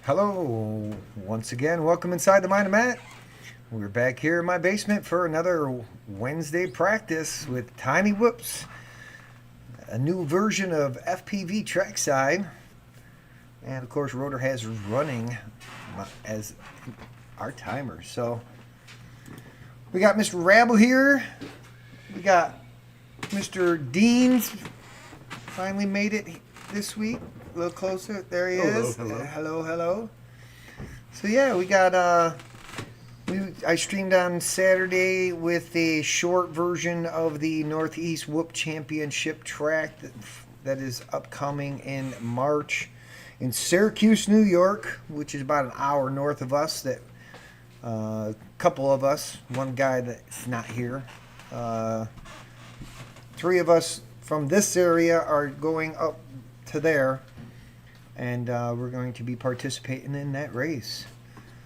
Hello, once again, welcome inside the Mind of Matt. We're back here in my basement for another Wednesday practice with Tiny Whoops, a new version of FPVTrackside, and of course Rotorhazard is running as our timer. So we got Mr. Rabble here, we got Mr. Dean's finally made it this week. A little closer. There he is. Hello. So yeah, we got I streamed on Saturday with a short version of the Northeast Whoop Championship track that is upcoming in March in Syracuse, New York, which is about an hour north of us. That a couple of us, one guy that's not here, three of us from this area are going up to there. And we're going to be participating in that race.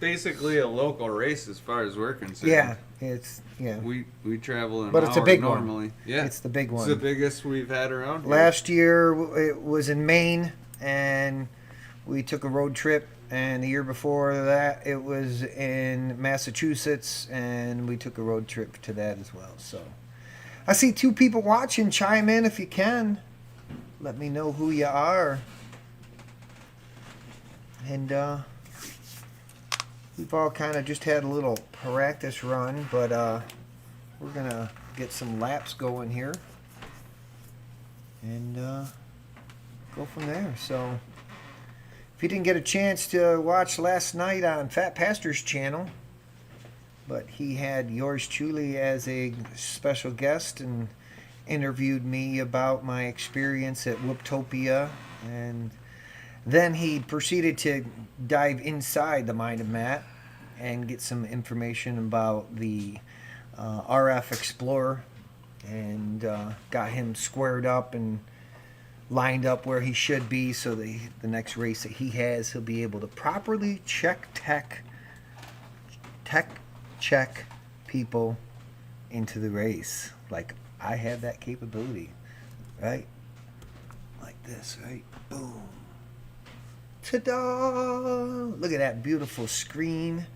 Basically a local race as far as we're concerned. Yeah. We travel an but hour it's a big normally. One. Yeah. It's the big one. It's the biggest we've had around here. Last year it was in Maine, and we took a road trip. And the year before that it was in Massachusetts, and we took a road trip to that as well. So I see two people watching. Chime in if you can. Let me know who you are. And we've all kind of just had a little practice run, but we're going to get some laps going here and go from there. So if you didn't get a chance to watch last night on Fat Pastor's channel, but he had yours truly as a special guest and interviewed me about my experience at Whooptopia, and then he proceeded to dive inside the Mind of Matt and get some information about the RF Explorer, and got him squared up and lined up where he should be, so the next race that he has, he'll be able to properly tech check people into the race. Like I have that capability, right? Like this, right? Boom. Ta-da! Look at that beautiful screen.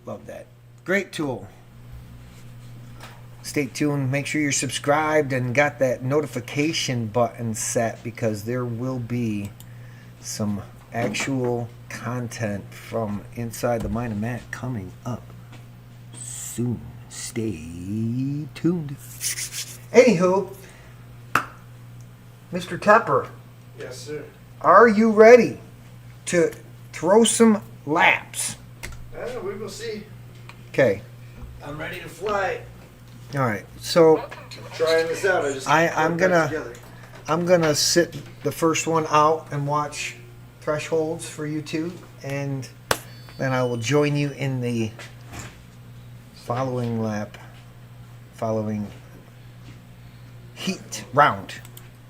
Love that. Great tool. Stay tuned. Make sure you're subscribed and got that notification button set, because there will be some actual content from inside the Mind of Matt coming up soon. Stay tuned. Anywho, Mr. Tepper. Yes, sir. Are you ready to throw some laps? We will see. Okay. I'm ready to fly. All right. So Trying this out. I'm gonna sit the first one out and watch thresholds for you two, and then I will join you in the following lap, following heat round.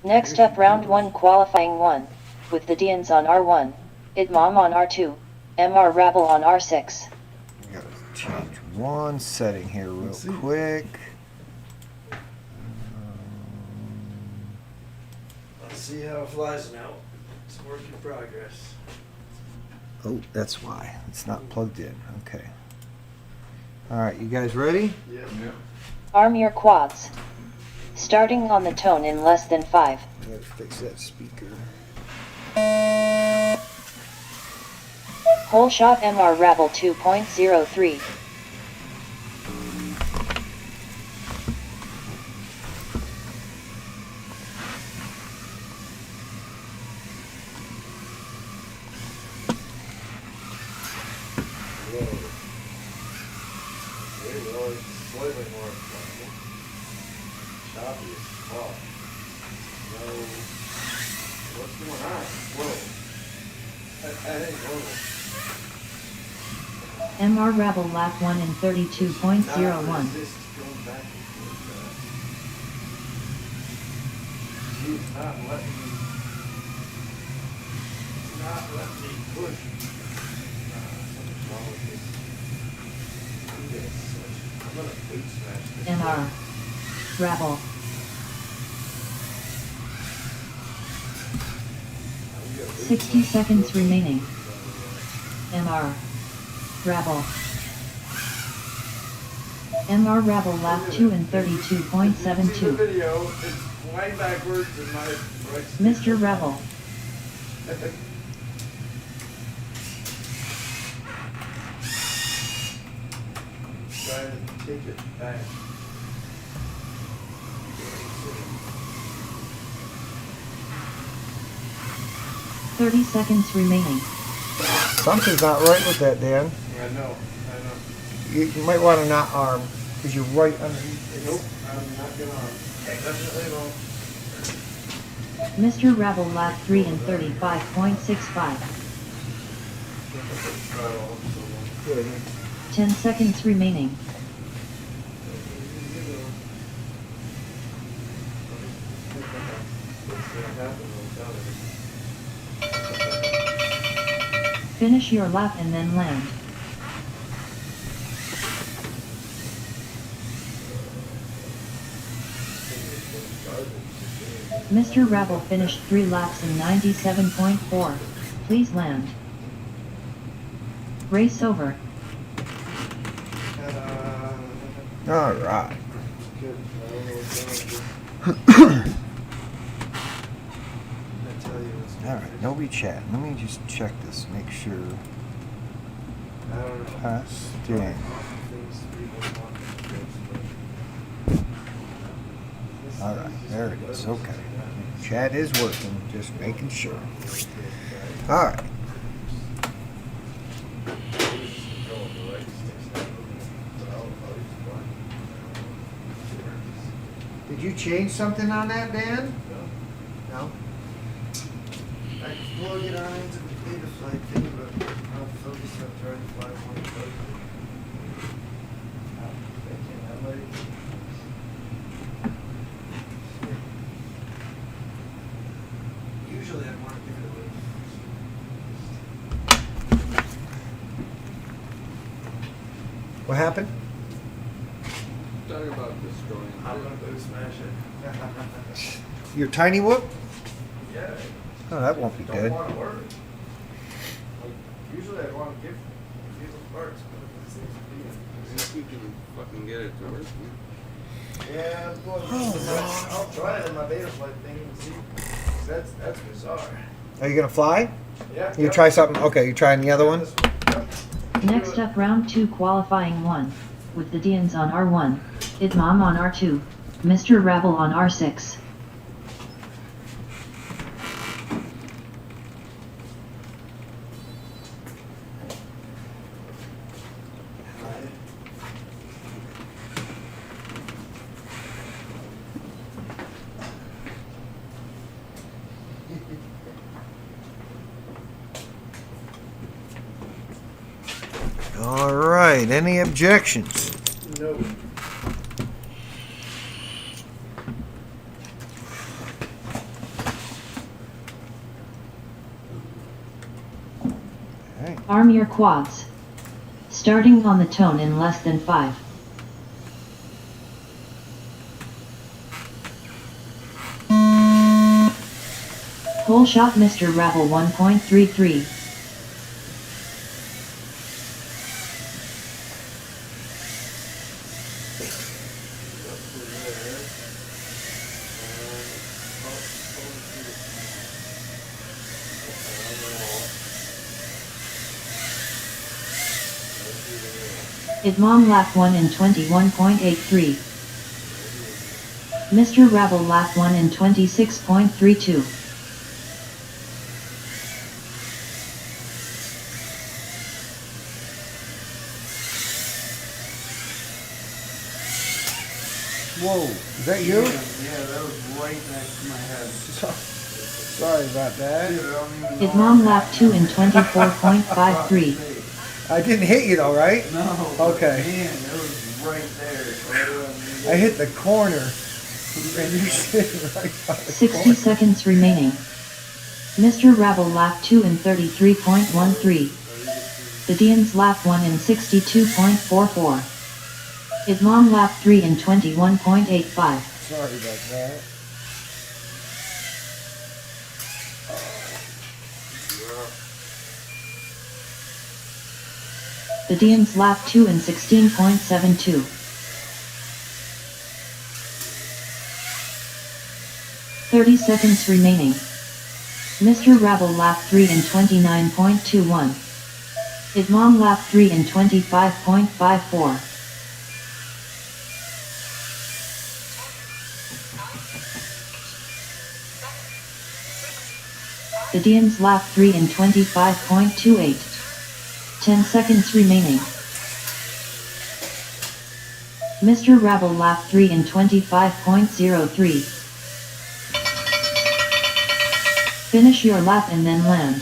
Next up, round 1, qualifying 1, with the Deans on R1, Idmam on R2, MR Rabble on R6. We gotta change one setting here real quick. Let's see how it flies now. It's a work in progress. Oh, that's why it's not plugged in. Okay. All right, you guys ready? Yeah. Arm your quads. Starting on the tone in less than 5. I gotta fix that speaker. Whole shot MR Rabble 2.03. There you go. It's slightly more choppy as fuck. No. What's going on? Whoa. I think normal. MR Rabble lap 1 in 32.01. Resist going back and forth. She's not letting me. Not letting me push. Something's wrong with this. I'm gonna boot smash this. MR Rabble. We got 60 seconds remaining. MR. Rabble. MR Rabble lap 2 and If you see the 32.72. video, it's way backwards in my right. Mr. Rebel. Trying to take it back. 30 seconds remaining. Something's not right with that, Dan. I know. You might want to not arm, because you're right underneath it. Nope, I'm not gonna. Definitely won't. Mr. Rebel lap 3 and 35.65. Good. 10 seconds remaining. Finish your lap and then land. Mr. Rabble finished 3 laps in 97.4. Please land. Race over. All right. Good. I don't know what's I tell you what's All right. Nobody chat. Let me just check this. Make sure. I don't know. Pass. Dan. All right. There it is. Okay. Chat is working. Just making sure. All right. Did you change something on that, Dan? No. I can plug it on into the data flight thing, but I'll focus on trying to fly one code. Usually I want to give it away. What happened? Talking about destroying. I'm gonna go smash it. Your tiny whoop? Yeah. Oh, that won't be Don't good. want to work. Like, usually I want to give people parts, but it seems to be. If you can fucking get it to work. Yeah, well, I'll try it in my beta flight thing and see. 'Cause that's bizarre. Are you gonna fly? Yeah. You try something? Okay, you trying the other one? Next up round 2 qualifying 1. With the Dians on R1. Idmam on R2. Mr. Rabble on R6. All right. Any objections? No. Okay. Arm your quads. Starting on the tone in less than 5. Pole shot Mr. Rabble 1.33. Idmam lap 1 in 21.83. Mr. Rabble lap 1 in 26.32. Whoa, is that you? Yeah, that was right next to my head. Sorry about that. Dude, I don't even know Idmam where lap 2 in 24.53. I didn't hit you though, right? No. Okay. Man, it was right there. I hit the corner, and you're sitting right by the 60 corner. seconds remaining. Mr. Rabble lap 2 in 33.13. The Dians lap 1 in 62.44. Idmam lap 3 in 21.85. Sorry about that. The Dians lap 2 in 16.72. 30 seconds remaining. Mr. Rabble lap 3 in 29.21. Idmom lap 3 in 25.54. The Dians lap 3 in 25.28. 10 seconds remaining. Mr. Rabble lap 3 in 25.03. Finish your lap and then land.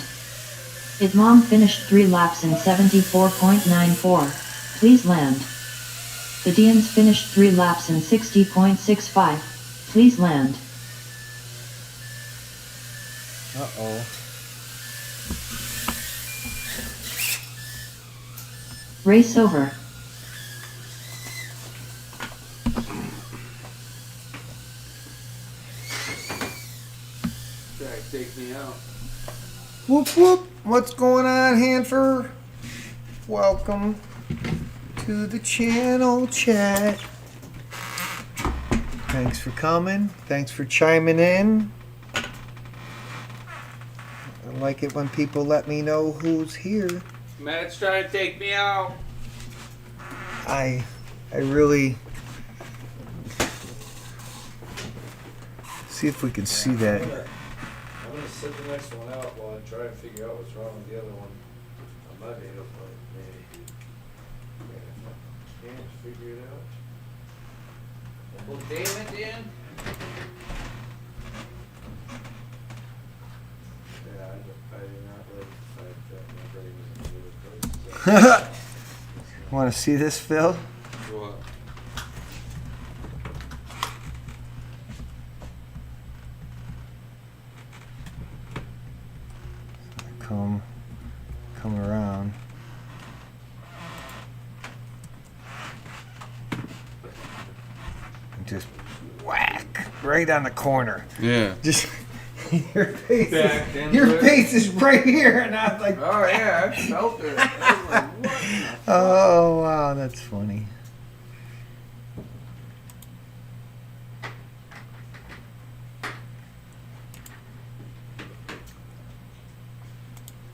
Idmom finished 3 laps in 74.94. Please land. The Dians finished 3 laps in 60.65. Please land. Uh-oh. Race over. Track, take me out. Whoop whoop. What's going on, Hanford? Welcome to the channel, chat. Thanks for coming. Thanks for chiming in. I like it when people let me know who's here. Matt's trying to take me out. I really see if we can see that. I'm gonna sit the next one out while I try and figure out what's wrong with the other one. I might be able to maybe. Can't figure it out. Well, damn it, Dan. Yeah, I did not like the fact that my brain isn't really close. Want to see this, Phil? What? Come around. And just whack right on the corner. Yeah. Just your face. Back into Your it. face is right here, and I was like, Oh yeah, I felt it. I was like, what? oh wow, that's funny.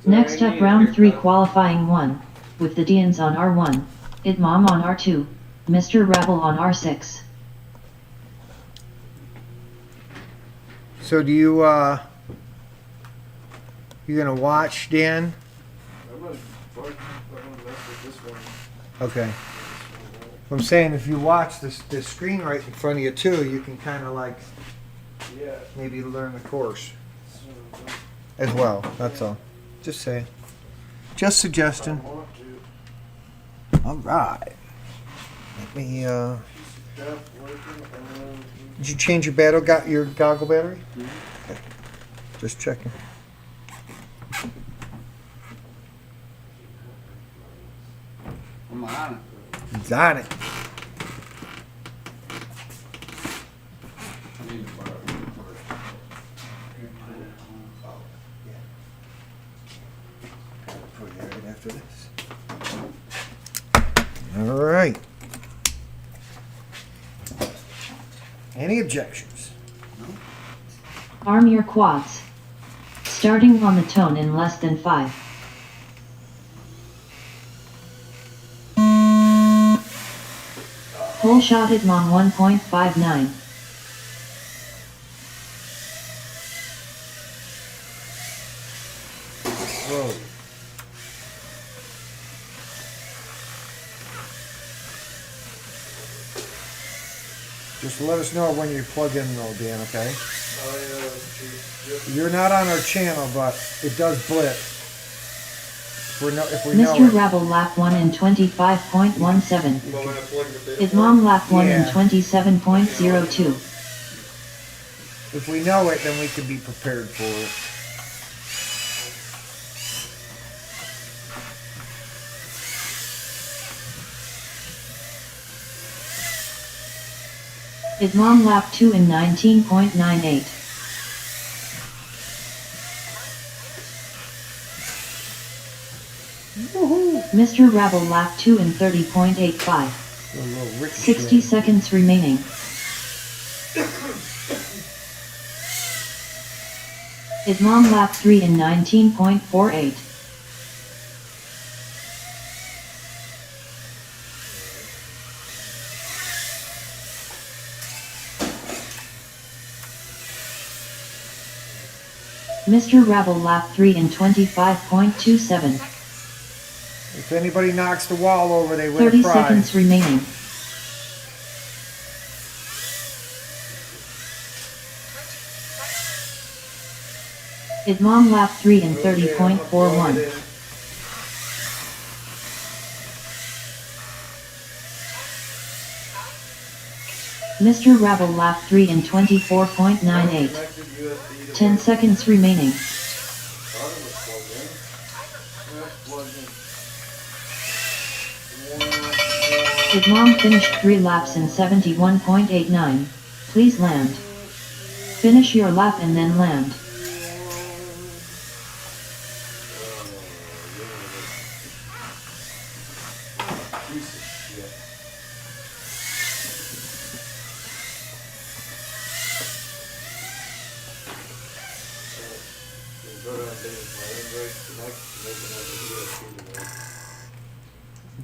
Next up, round 3 qualifying 1, with the Dians on R1, Idmom on R2, Mr. Rabble on R6. So do you you gonna watch, Dan? I'm gonna mess with this one. Okay. I'm saying if you watch this screen right in front of you too, you can kind of like Yeah. maybe learn the course So, as well. That's all. Just saying. Just I suggestion. want to. All right. Let me. Stop working and Did you change your your goggle battery? Okay. Just checking. I'm on it. He's on it. I need to borrow it first. Put it right after this. All right. Any objections? Arm your quads. Starting on the tone in less than 5. Pole shot Idmom 1.59. Whoa. Just let us know when you plug in though, Dan, okay? oh yeah, that's true. Yep. You're not on our channel, but it does blip. If we know Mr. it. Rabble lap 1 in 25.17. Well, when I plug the bit. Idmom lap 1 in Yeah. 27.02. If we know it, then we can be prepared for it. Idmom lap 2 in 19.98. Mr. Rabble lap 2 in 30.85. A little ricochet. 60 seconds remaining. Idmom lap 3 in 19.48. Mr. Rabble lap 3 in 25.27. If anybody knocks the wall over, they win 30 a prize. seconds remaining. Idmom lap 3 in 30.41. Mr. Rabble lap 3 in 24.98. 10 seconds remaining. Idmom finished 3 laps in 71.89. Please land. Finish your lap and then land.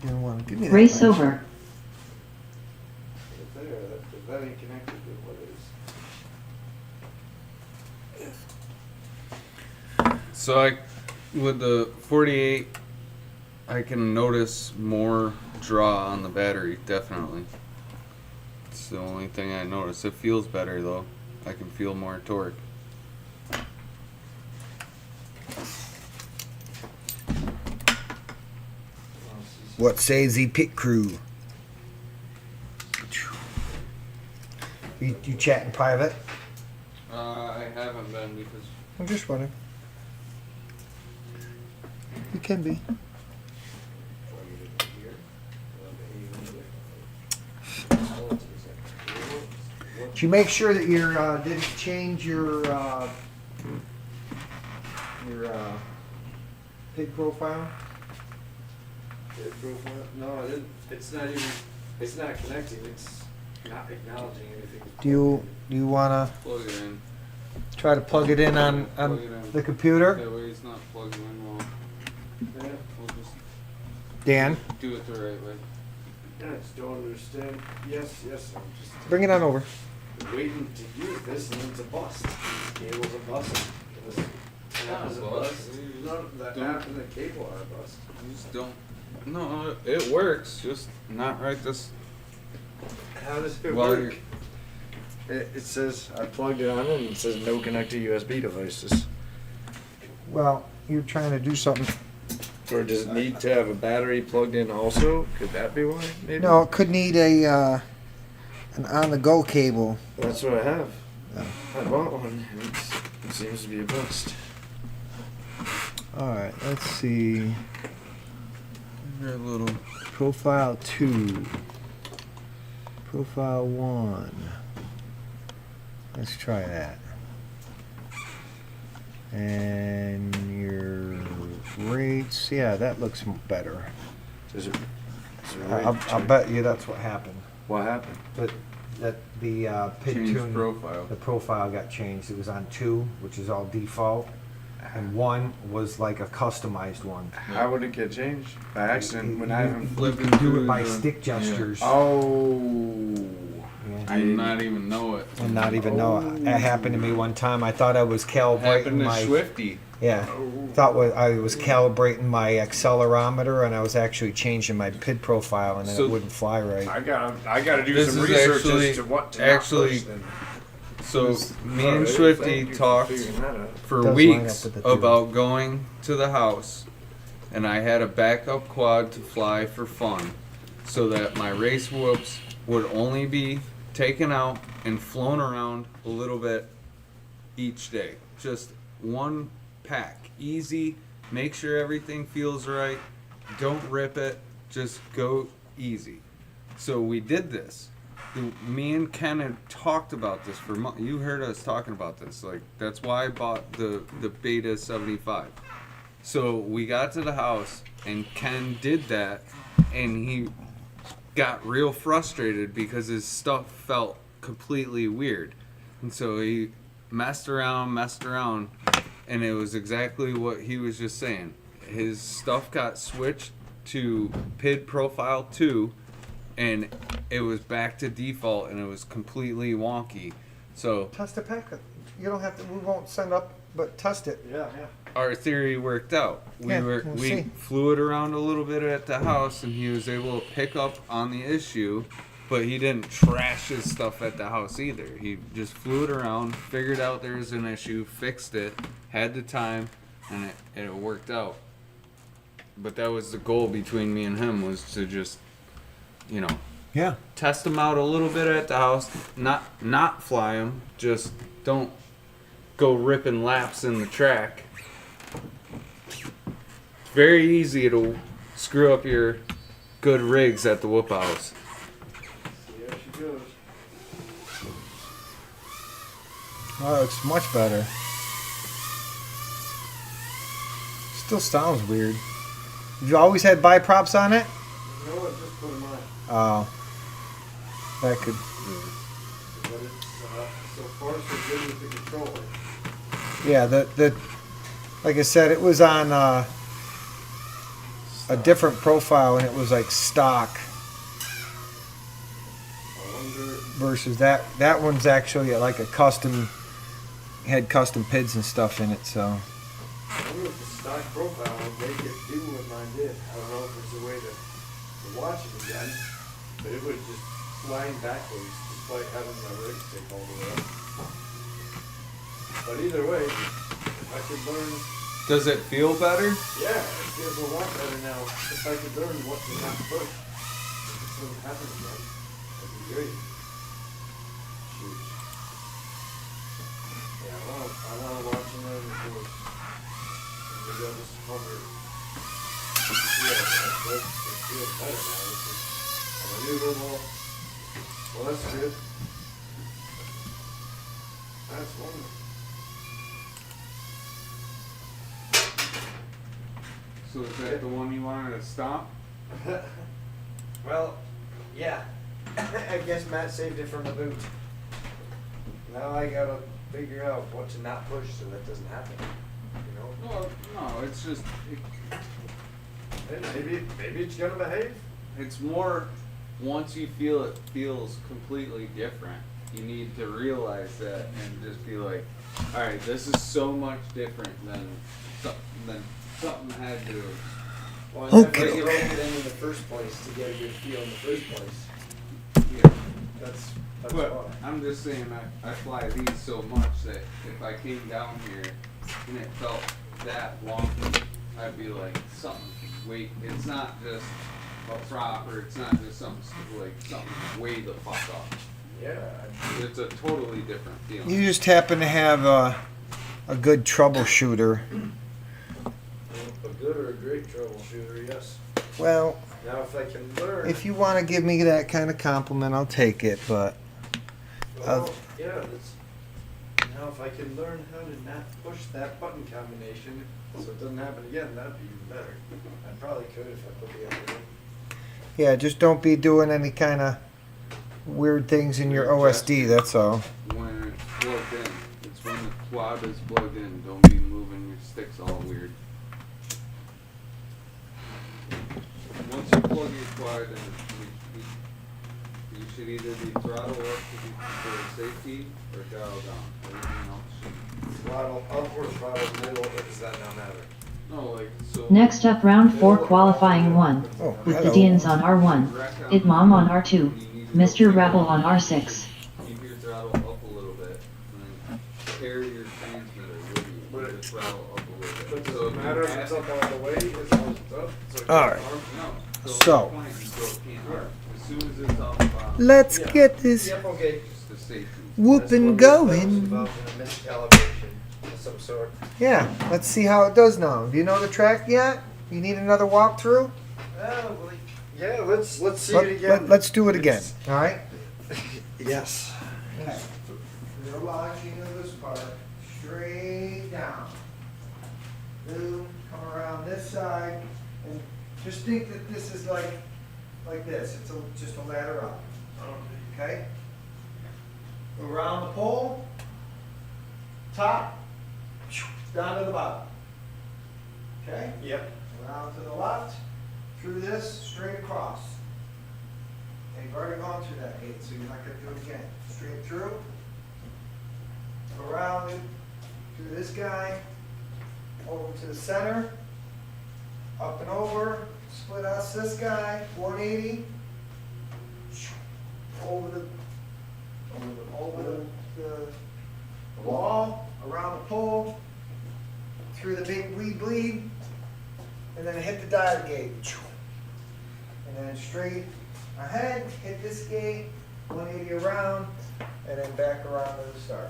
Didn't want to give me that Race much. over. That ain't connected to what it is. So with the 48, I can notice more draw on the battery, definitely. It's the only thing I notice. It feels better though. I can feel more torque. What says the pit crew? You chatting private? I haven't been because I'm just wondering. You can be. Did you make sure that you didn't change your pig profile? No, I didn't. It's not even. It's not connecting. It's not acknowledging anything. Do you wanna plug it in. try to plug it in on Plug it in. the computer? That way it's not plugging in well. Yeah, We'll just Dan, do it the right way. I just don't understand. Yes, I'm just bring it on over. waiting to use this and it's a bust. Cable's a bust. This app is a bust. No, the app and the cable are a bust. You just don't. No, it works. Just not right this. How does it Well, work? It says I plugged it on and it says no connected USB devices. Well, you're trying to do something. Or does it need to have a battery plugged in also? Could that be why? Maybe. No, it could need a an on-the-go cable. That's what I have. Oh. I bought one and it seems to be a bust. All right, let's see. Your little. Profile 2. Profile 1. Let's try that. And your rates, yeah, that looks better. Is it I'll bet you that's what happened. What happened? But that the pit Change tune, profile. the profile got changed. It was on 2, which is all default, and 1 was like a customized one. How would it get changed? By accident when I haven't. You Flipping can do through it by the- stick gestures. Oh. Yeah. I did not even know it. And not even know it. That happened to me one time. I thought I was calibrating Happened to my Swifty. yeah. Thought I was calibrating my accelerometer, and I was actually changing my PID profile, and then So- it wouldn't fly right. I gotta do This some is research actually- as to what to actually- not push then. So me and Alright, Swifty thank you for talked figuring that out. for Does line weeks up with the theory. about going to the house, and I had a backup quad to fly for fun, so that my race whoops would only be taken out and flown around a little bit each day. Just one pack, easy. Make sure everything feels right. Don't rip it. Just go easy. So we did this. Me and Ken had talked about this for months. You heard us talking about this. Like, that's why I bought the Beta 75. So we got to the house, And Ken did that, and he got real frustrated because his stuff felt completely weird. And so he messed around, and it was exactly what he was just saying. His stuff got switched to PID Profile 2, and it was back to default, and it was completely wonky. So Test the pack. You don't have to. We won't send up, but test it. Yeah, yeah. our theory worked out. Yeah, we'll We see. flew it around a little bit at the house, and he was able to pick up on the issue, but he didn't trash his stuff at the house either. He just flew it around, figured out there was an issue, fixed it, had the time, and it worked out. But that was the goal between me and him, was to just, you know, Yeah. test them out a little bit at the house, not fly them, just don't go ripping laps in the track. It's very easy to screw up your good rigs at the whoop house. See how she goes. Oh, it's much better. Still sounds weird. You always had biprops on it? You know what? Just put them on. Oh. That could. But it's so far so good with the controller. Yeah, the like I said, it was on a different profile, and it was like stock I wonder. versus that one's actually like a custom, had custom PIDs and stuff in it. So I wonder if the stock profile will make it do what mine did. I don't know if there's a way to watch it again, but it would just flying backwards despite having my rig stick all the way up. But either way, if I could learn, Does it feel better? yeah, it feels a lot better now. If I could learn what to not push, if it doesn't happen again, that'd be great. Shoot. Yeah, I want to watch another course. Maybe I'll just hover. Yeah, it feels better now. This is a maneuverable. Well, that's good. That's wonderful. So is that the one you wanted to stop? Well, yeah. I guess Matt saved it from the boot. Now I gotta figure out what to not push so that doesn't happen. You know? Well, no, it's just And maybe it's gonna behave. it's more, once you feel it feels completely different, you need to realize that and just be like, all right, this is so much different than something had to. Well, Okay. you broke it in the first place to get a good feel in the first place. Yeah. That's But why. I'm just saying, I fly these so much that if I came down here and it felt that wonky, I'd be like, something, wait, it's not just a prop, or it's not just something way the fuck up. Yeah. It's a totally different feeling. you just happen to have a good troubleshooter. A good or a great troubleshooter, yes. Well, Now if I can learn. if you want to give me that kind of compliment, I'll take it. But Well, yeah, that's, now if I can learn how to not push that button combination so it doesn't happen again, that'd be even better. I probably could if I put the effort in. yeah, just don't be doing any kind of weird things in your OSD. That's all. When it's plugged in, it's when the quad is plugged in, don't be moving your sticks all weird. Once you plug your quad in, you should either be throttle up for safety or dial down. Everything else should. Throttle up or throttle middle, or does that not matter? No, like, so. Next up round 4 qualifying 1. Oh, With the hello. Deans on R1. Idmom on R2. Mr. Rebel on R6. Keep your throttle up a little bit, and then carry your transmitter with you with the throttle up a little But bit. does So it if matter you if it's add- up all the way, as long as it's up? So it All can't right. arm? No. So- Point, so it can't hurt. As soon as it's off the bottom, Let's Yeah. get this Yep, okay. just the safety. whooping That's what going. involved in a miscalibration of some sort. Yeah, let's see how it does now. Do you know the track yet? You need another walkthrough? Well, yeah, let's see it again. Let's do it again. All right. Yes. Okay. You're launching of this part straight down. Boom. Come around this side and Just think that this is like this. It's just a ladder up. Okay? Around the pole, top, down to the bottom. Okay? Yep. Around to the left, through this, straight across. And you've already gone through that gate, so you're not going to do it again. Straight through, around it, through this guy, over to the center, up and over, split us this guy, 180, over the wall, around the pole, through the big bleed, and then hit the dive gate. And then straight ahead, hit this gate, 180 around, and then back around to the start.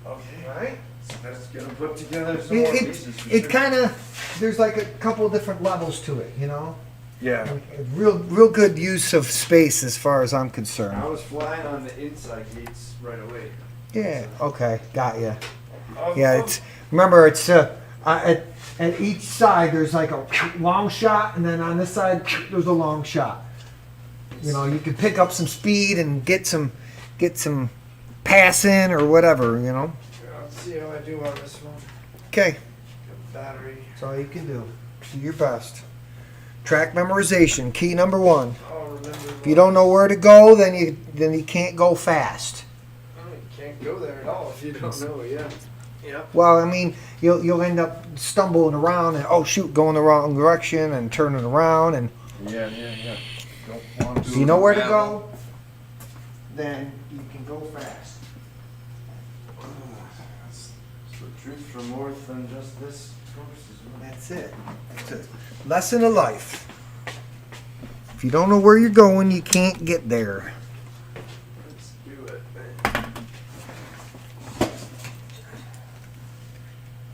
Okay. All right? So let's get them put together. Some more pieces for It sure. kind of, there's like a couple of different levels to it, you know? Yeah. Real good use of space as far as I'm concerned. I was flying on the inside gates right away. Yeah, okay, got you. Oh, Yeah, it's, remember, it's, at each side, there's like a long shot, and then on this side, there's a long shot. You know, you can pick up some speed and get some pass in or whatever, you know? Let's see how I do on this one. Okay, Battery. that's all you can do. Do your best. Track memorization, key number 1. I'll remember. If you don't know where to go, then you can't go fast. You can't go there at all if you don't know. Yeah. Yep. Well, I mean, you'll end up stumbling around and oh shoot, going the wrong direction and turning around, and Yeah. Don't want to. if you know where to go, then you can go fast. That's the truth for more than just this course as well. That's it. It's a lesson of life. If you don't know where you're going, you can't get there. Let's do it, man.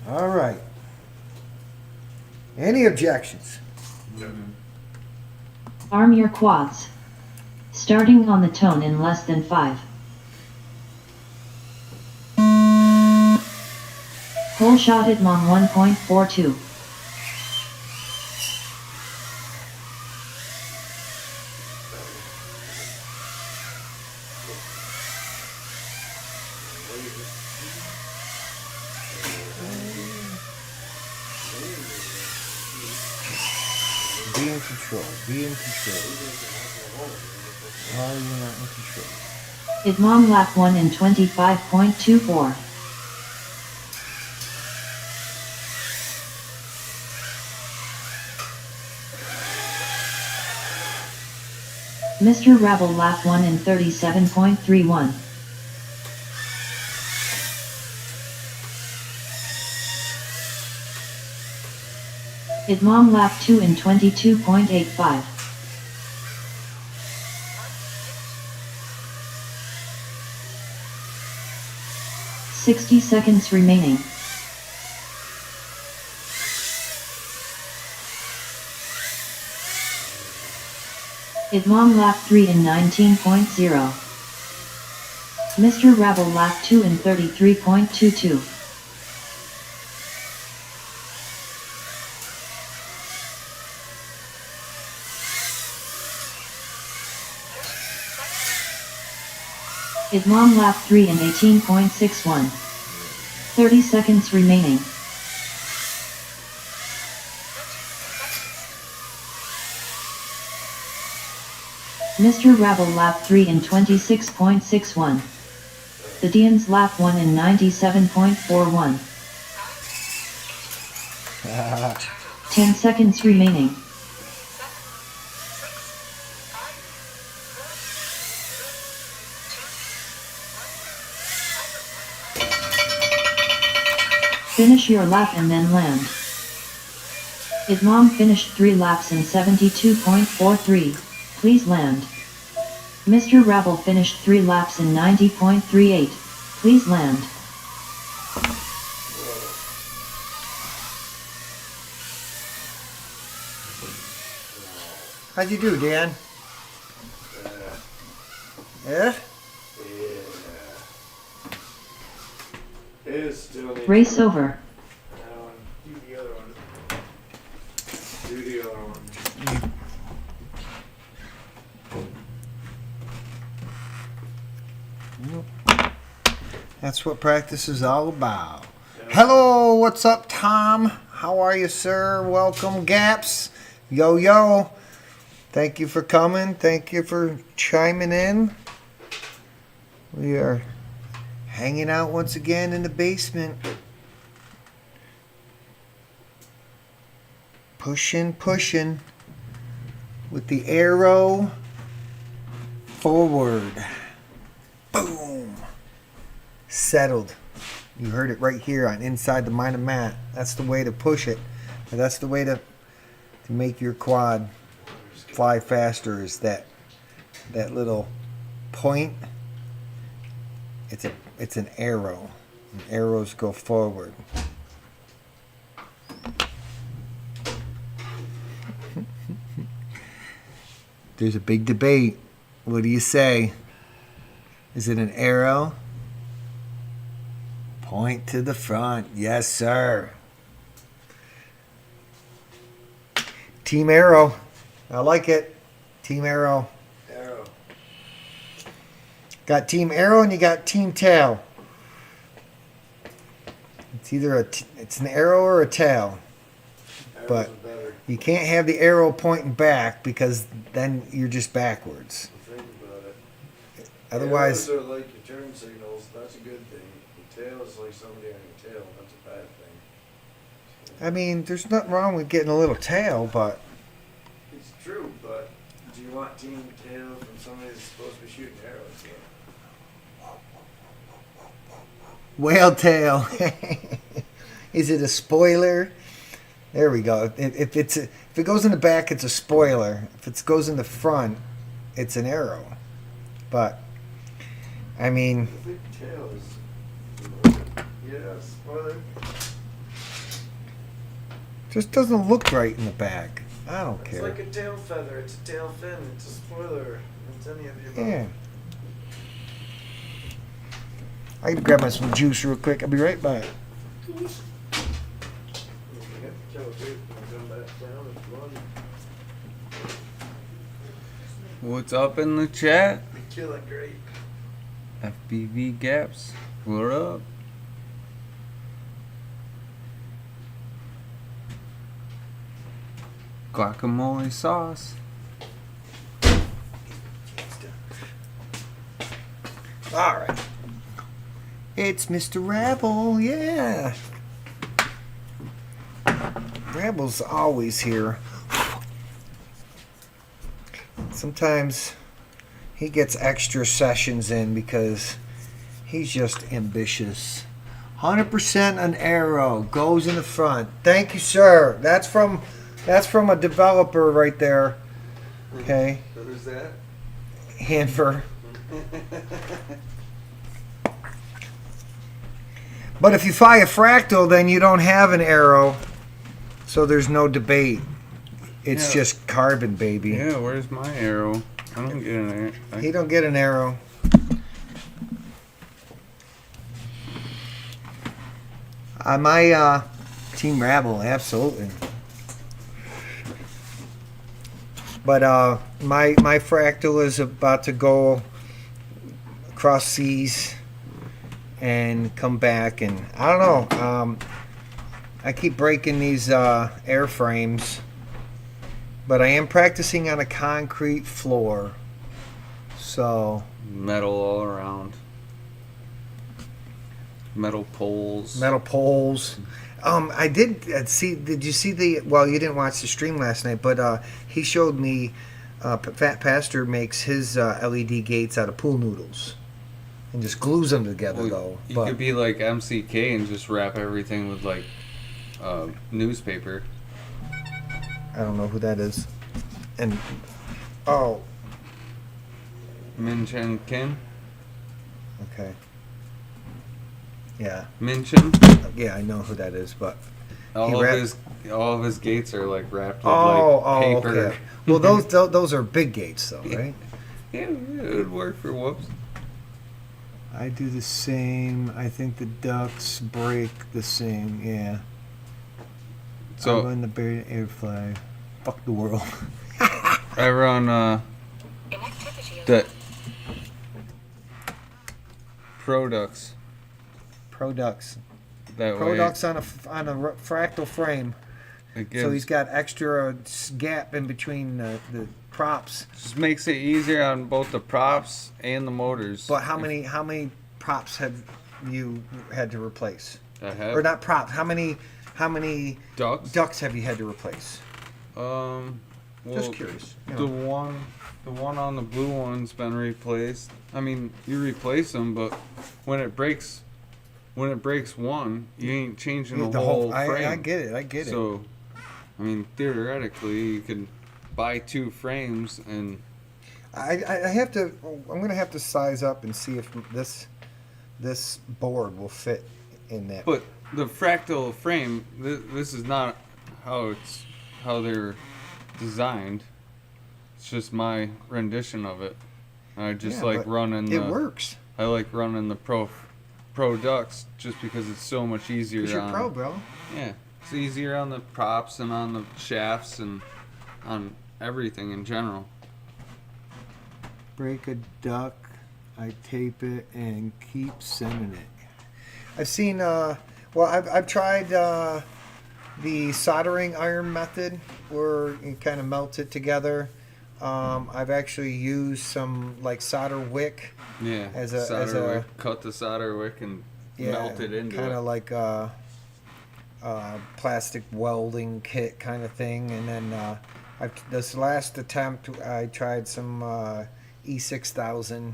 All right. Any objections? Arm your quads. Starting on the tone in less than 5. Hole shot at Mom 1.42. Be in control. Be in control. Why are you not in control? It Mom lap 1 in 25.24. Mr. Rabble lap 1 in 37.31. It Mom lap 2 in 22.85. "60 seconds remaining. It Mom lap 3 in 19.0. Mr. Rabble lap 2 in 33.22. It Mom lap 3 in 18.61. 30 seconds remaining. Mr. Rabble lap 3 in 26.61. The Deans lap 1 in 97.41. 10 seconds remaining. Finish your lap and then land. It Mom finished 3 laps in 72.43. Please land. Mr. Rabble finished 3 laps in 90.38. Please land. How'd you do, Dan? Yeah? It is still neat. Race over. Do the other one. Do the other one. That's what practice is all about. Hello, what's up, Tom? How are you, sir? Welcome, Gaps. Yo, yo. Thank you for coming. Thank you for chiming in. We are hanging out once again in the basement. Pushing with the arrow forward. Boom. Settled. You heard it right here on Inside the Mind of Matt. That's the way to push it. And that's the way to make your quad fly faster, is that little point. It's an arrow. And arrows go forward. There's a big debate. What do you say? Is it an arrow? Point to the front. Yes, sir. Team Arrow. I like it. Team Arrow. Arrow. Got Team Arrow and you got Team Tail. It's either it's an arrow or a tail. Arrows But are better. you can't have the arrow pointing back because then you're just backwards. Think about it. Otherwise, Arrows are like your turn signals. That's a good thing. The tail is like somebody on your tail. That's a bad thing. I mean, there's nothing wrong with getting a little tail, but It's true, but do you want team tail from somebody that's supposed to be shooting arrows? whale tail. Is it a spoiler? There we go. If it goes in the back, it's a spoiler. If it goes in the front, it's an arrow. But I mean, I think tail is. Yeah, spoiler. just doesn't look right in the back. I don't It's care. like a tail feather. It's a tail fin. It's a spoiler. It's any of the above. Yeah. I can grab some juice real quick. I'll be right back. You can kill a grape and come back down if you want. What's up in the chat? Kill a grape. FPV Gaps. What up? Guacamole sauce. All right. It's Mr. Rabble, yeah. Rabble's always here. Sometimes he gets extra sessions in because he's just ambitious. 100% an arrow goes in the front. Thank you, sir. That's from a developer right there. Okay, Who's that? Hanford. But if you fly a fractal, then you don't have an arrow, so there's no debate. It's Yeah. just carbon, baby. Yeah, where's my arrow? I don't get an arrow. He don't get an arrow. My Team Rabble, absolutely. But my fractal is about to go across seas and come back, and I don't know. I keep breaking these airframes, but I am practicing on a concrete floor, so Metal all around. Metal poles. metal poles. I did see. Did you see the? Well, you didn't watch the stream last night, but he showed me. Fat Pastor makes his LED gates out of pool noodles, and just glues them together. Well, though, you but could be like MCK and just wrap everything with like newspaper. I don't know who that is. And oh, Min Chen Kin? okay, yeah, Minchin? yeah, I know who that is, but All wrapped- of his gates are like wrapped with oh, like paper. okay. Well, those are big gates, though, right? Yeah, it would work for whoops. I do the same. I think the ducks break the same. Yeah. So I'm in the buried air fly. Fuck the world. I run the products Pro Ducts. That Pro way, Ducts on a fractal frame. it gives, So he's got extra gap in between the props. just makes it easier on both the props and the motors. But how many props have you had to replace? I have Or not props? How many ducts? ducts have you had to replace? Well, Just curious. You the know. one on the blue one's been replaced. I mean, you replace them, but when it breaks one, you ain't changing the whole frame. I get it. So, I mean, theoretically, you could buy 2 frames and I have to. I'm gonna have to size up and see if this board will fit in that. but the fractal frame. This is not how they're designed. It's just my rendition of it. I just Yeah, like but running. it works. I like running the pro ducts just because it's so much easier. Cause you're on, pro, bro. Yeah, it's easier on the props and on the shafts and on everything in general. Break a duct, I tape it and keep sending it. I've seen. I've tried the soldering iron method, where you kind of melt it together. I've actually used some like solder wick. Yeah, As a- solder wick, cut the solder wick and melt it into kind it. of like a plastic welding kit kind of thing. And then this last attempt, I tried some E6000,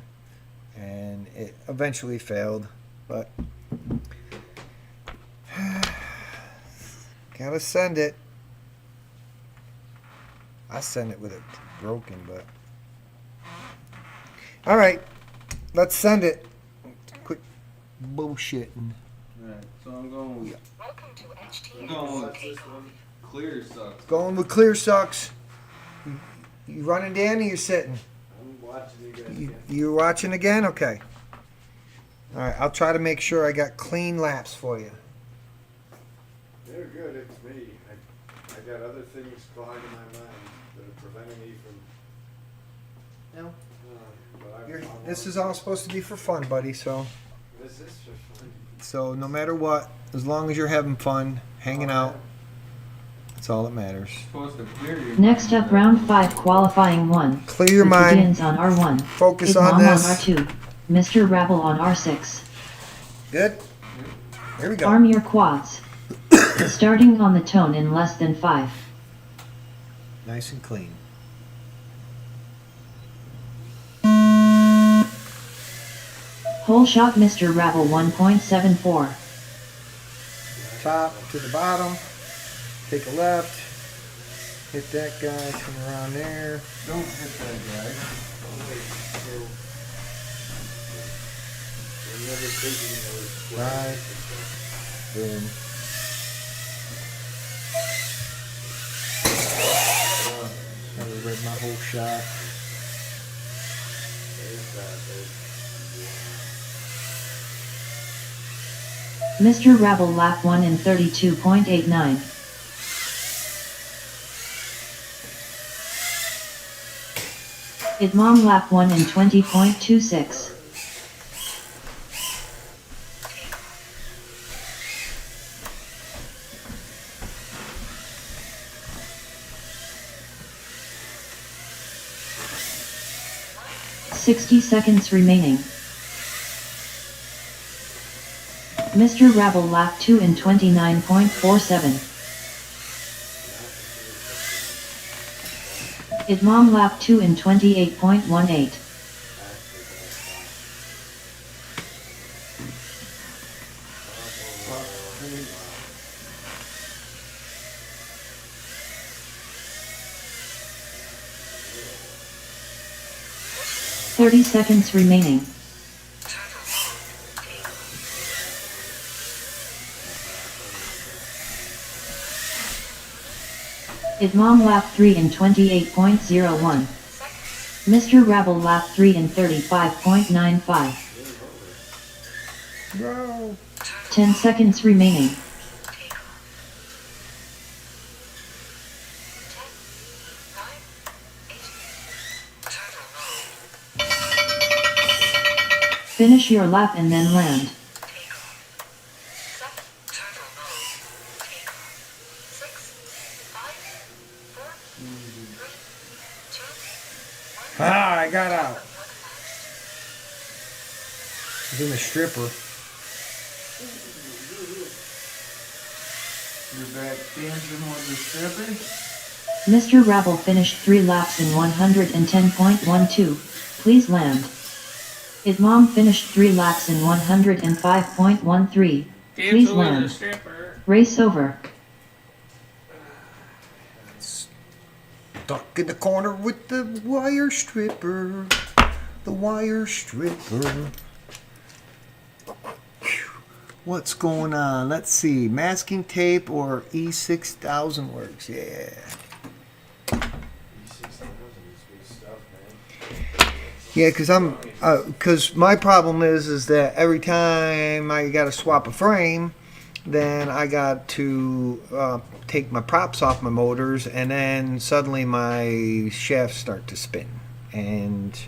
and it eventually failed. But gotta send it. I send it with it broken, but all right, let's send it. Quit bullshitting. Alright, so I'm going with This one. clear sucks. Going with clear sucks. You running, Danny? You sitting? I'm watching you guys You, again. you watching again? Okay. All right. I'll try to make sure I got clean laps for you. They're good, it's me. I got other things clogging my mind that are preventing me from. No. But This is all supposed to be for fun, buddy. So This is for fun. no matter what, as long as you're having fun, hanging out, that's all that matters. Supposed to clear your Next up, round 5, qualifying 1. Clear your With the mind. Dians on R1. Focus Idmom on this. R2. Mr. Rabble on R6. Good. Here we go. Arm your quads. Starting on the tone in less than 5. Nice and clean. Hole shot Mr. Rabble 1.74. Top to the bottom. Take a left. Hit that guy. Come around there. Don't hit that guy. We're never taking those Right. Boom. I read my whole shot. There's that. Mr. Rabble lap 1 in 32.89. Idmom lap 1 in 20.26. $60 remaining. Mr. Rabble lap 2 in 29.47. Idmom lap 2 in 28.18. $30 remaining. Idmom lap 3 in 28.01. Mr. Rabble lap 3 in 35.95. Bro. 10 seconds remaining. Finish your lap and then land. got out. He's in the stripper. You're back dancing with the stripper? Mr. Rabble finished 3 laps in 110.12. Please land. His mom finished 3 laps in 105.13. Please land. Race over. Stuck in the corner with the wire stripper. The wire stripper. What's going on? Let's see. Masking tape or E6000 works. Yeah. Yeah, because my problem is that every time I got to swap a frame, then I got to take my props off my motors, and then suddenly my shafts start to spin, and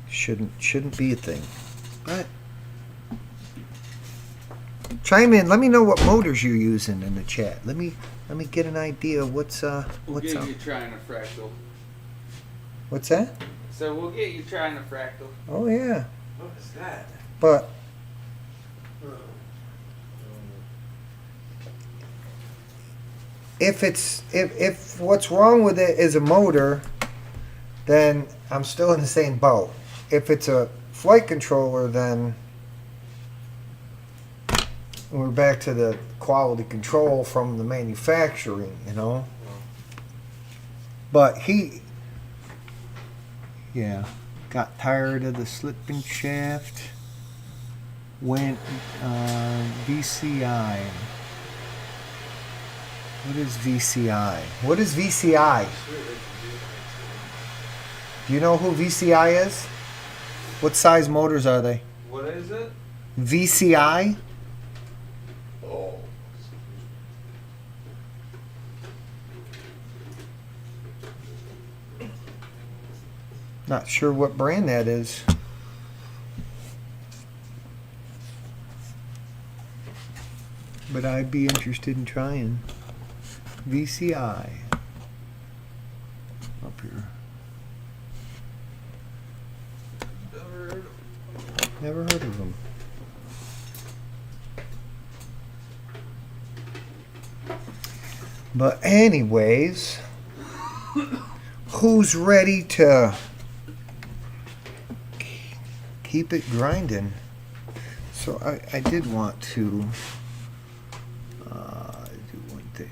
shouldn't be a thing. But chime in. Let me know what motors you're using in the chat. Let me get an idea of what's We'll what's get up. you trying a fractal. What's that? So we'll get you trying a fractal. Oh yeah, What is that? but if what's wrong with it is a motor, then I'm still in the same boat. If it's a flight controller, then we're back to the quality control from the manufacturing, you know. But got tired of the slipping shaft. Went VCI. What is VCI? What is VCI? Do you know who VCI is? What size motors are they? What is it? VCI? Oh. Not sure what brand that is. But I'd be interested in trying. VCI. Up here. Never heard of them. But anyways, who's ready to keep it grinding? So I did want to do one thing.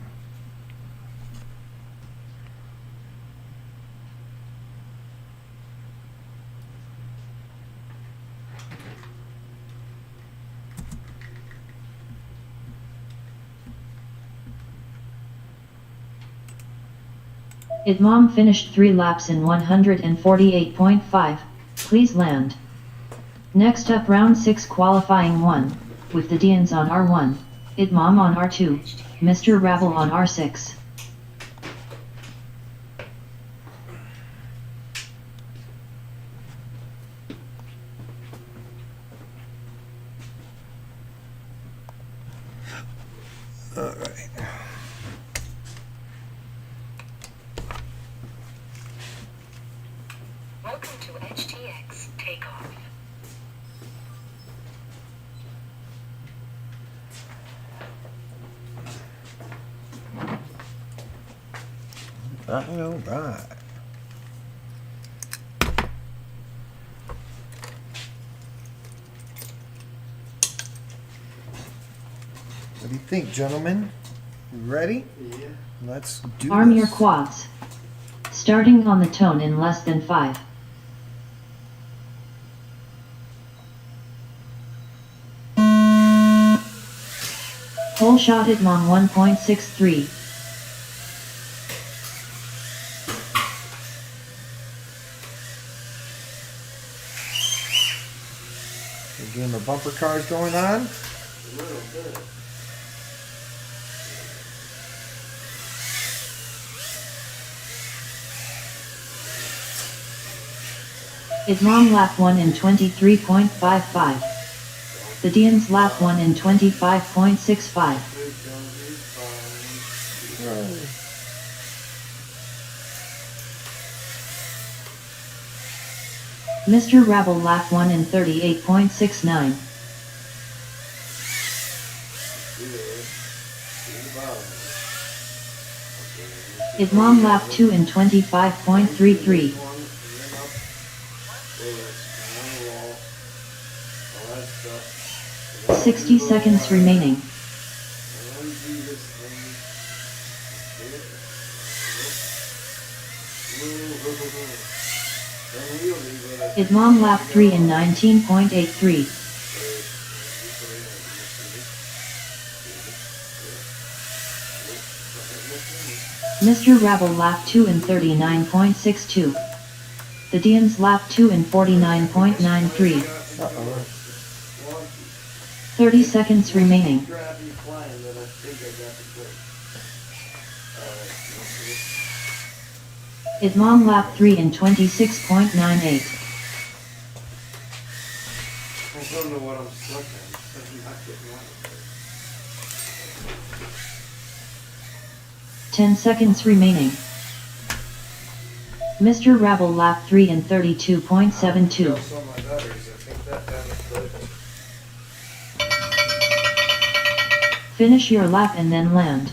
His mom finished 3 laps in 148.5. Please land. Next up, round 6 qualifying 1, with the Deans on R1, Idmom on R2, Mr. Rabble on R6. All right. Welcome to HTX takeoff. All right. What do you think, gentlemen? You ready? Yeah. Let's do Arm this. your quads. Starting on the tone in less than 5. Hole shot Idmom 1.63. A game of bumper cars going on. A little bit. Idmom lap 1 in 23.55. The Deans lap 1 in 25.65. Mr. Rabble lap 1 in 38.69. Idmom lap 2 in 25.33. 60 seconds remaining. Idmom lap 3 in 19.83. Mr. Rabble lap 2 in 39.62. The Deans lap 2 in 49.93. 30 seconds remaining. Idmom lap 3 in 26.98. I don't know what I'm stuck on. I'm not getting out of 10 seconds remaining. Mr. Rabble lap 3 in 32.72. Some of my batteries, I think that damaged it. Finish your lap and then land.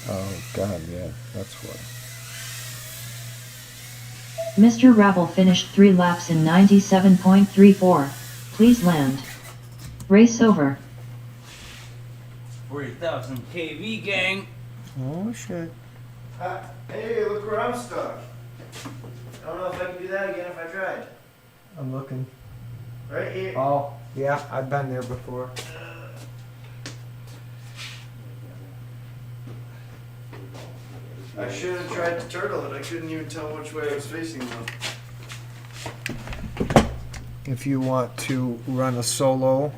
Oh God, yeah, that's what. Mr. Rabble finished 3 laps in 97.34. Please land. Race over. 40,000 KV gang. Oh shit. Hey, look where I'm stuck. I don't know if I can do that again if I tried. I'm looking. Right here. Oh, yeah, I've been there before. I should have tried to turtle it. I couldn't even tell which way I was facing though. If you want to run a solo,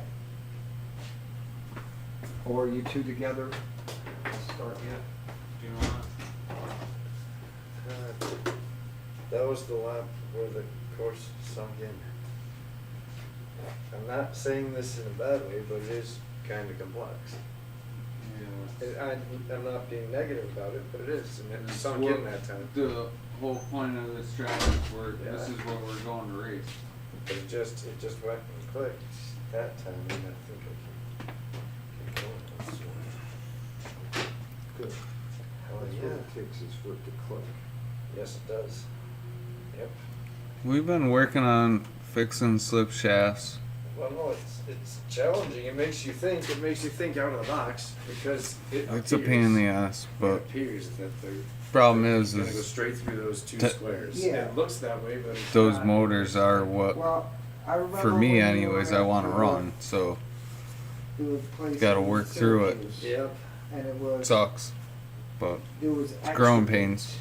or you two together, start yet. Do you want? That was the lap where the course sunk in. I'm not saying this in a bad way, but it is kind of complex. I'm not being negative about it, but it is, and it sunk in that time. The whole point of this track is this is what we're going to race. But it just went and clicked that time, and I think I can keep going this way. Good. Hell That's yeah. what it takes is for it to click. Yes, it does. Yep. We've been working on fixing slip shafts. Well, no, it's challenging. It makes you think. It makes you think out of the box because It's a pain in the ass, It but appears that they're problem is gonna go straight through those two T- squares. Yeah. It looks that way, but it's those not. motors are what, Well, I remember for me when you anyways, I were want to at run, so the place Gotta in work through it. Syracuse, Yep. And it was sucks. But there was growing extra pains. bits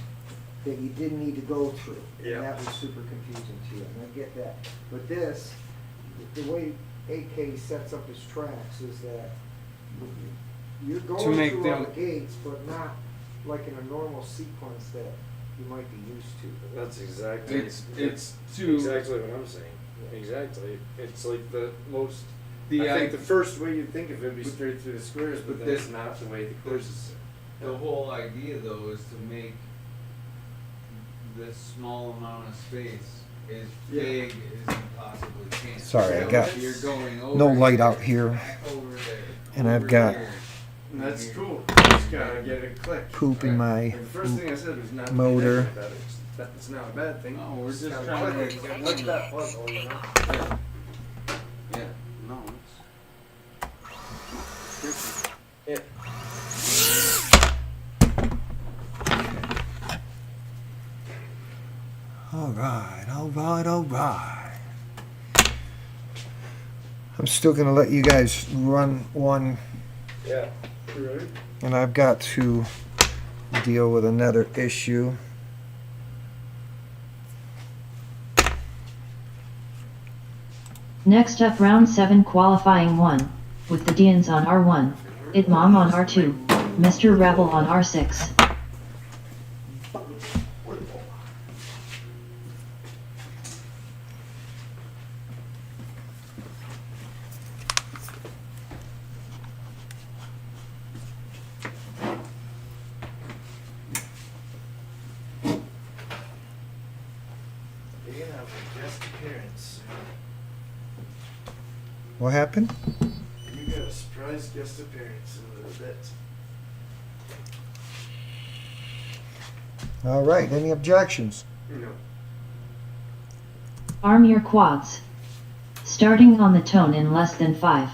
that you didn't need to go through. Yep. And that was super confusing to you, and I get that. But this, the way AK sets up his tracks is that you're going make through all them- the gates, but not like in a normal sequence that you might be used to. That's exactly. It's exactly what I'm saying. Exactly. It's like the most. I the think the first way you'd think of it would be straight through the squares, but but that's this- not the way the course is. the whole idea though is to make this small amount of space as Yeah. big as you possibly can. Sorry, I So got if you're going over no light here, out here, over there, and I've over got here, And that's here. cool. You just gotta get it click. poop in my Like the first thing I said was not to be motor. negative about it. That's not a bad thing. No, we're just gotta trying to click make it. What's that puzzle, you know? Yeah, no, it's Yeah. All right, all right, all right. I'm still gonna let you guys run one, Yeah. You ready? and I've got to deal with another issue. Next up round 7 qualifying 1, with the Deans on R1, Idmom on R2, Mr. Rabble on R6. appearance. What happened? You got a surprise guest appearance in a little bit. All right. Any objections? No. Arm your quads. Starting on the tone in less than 5.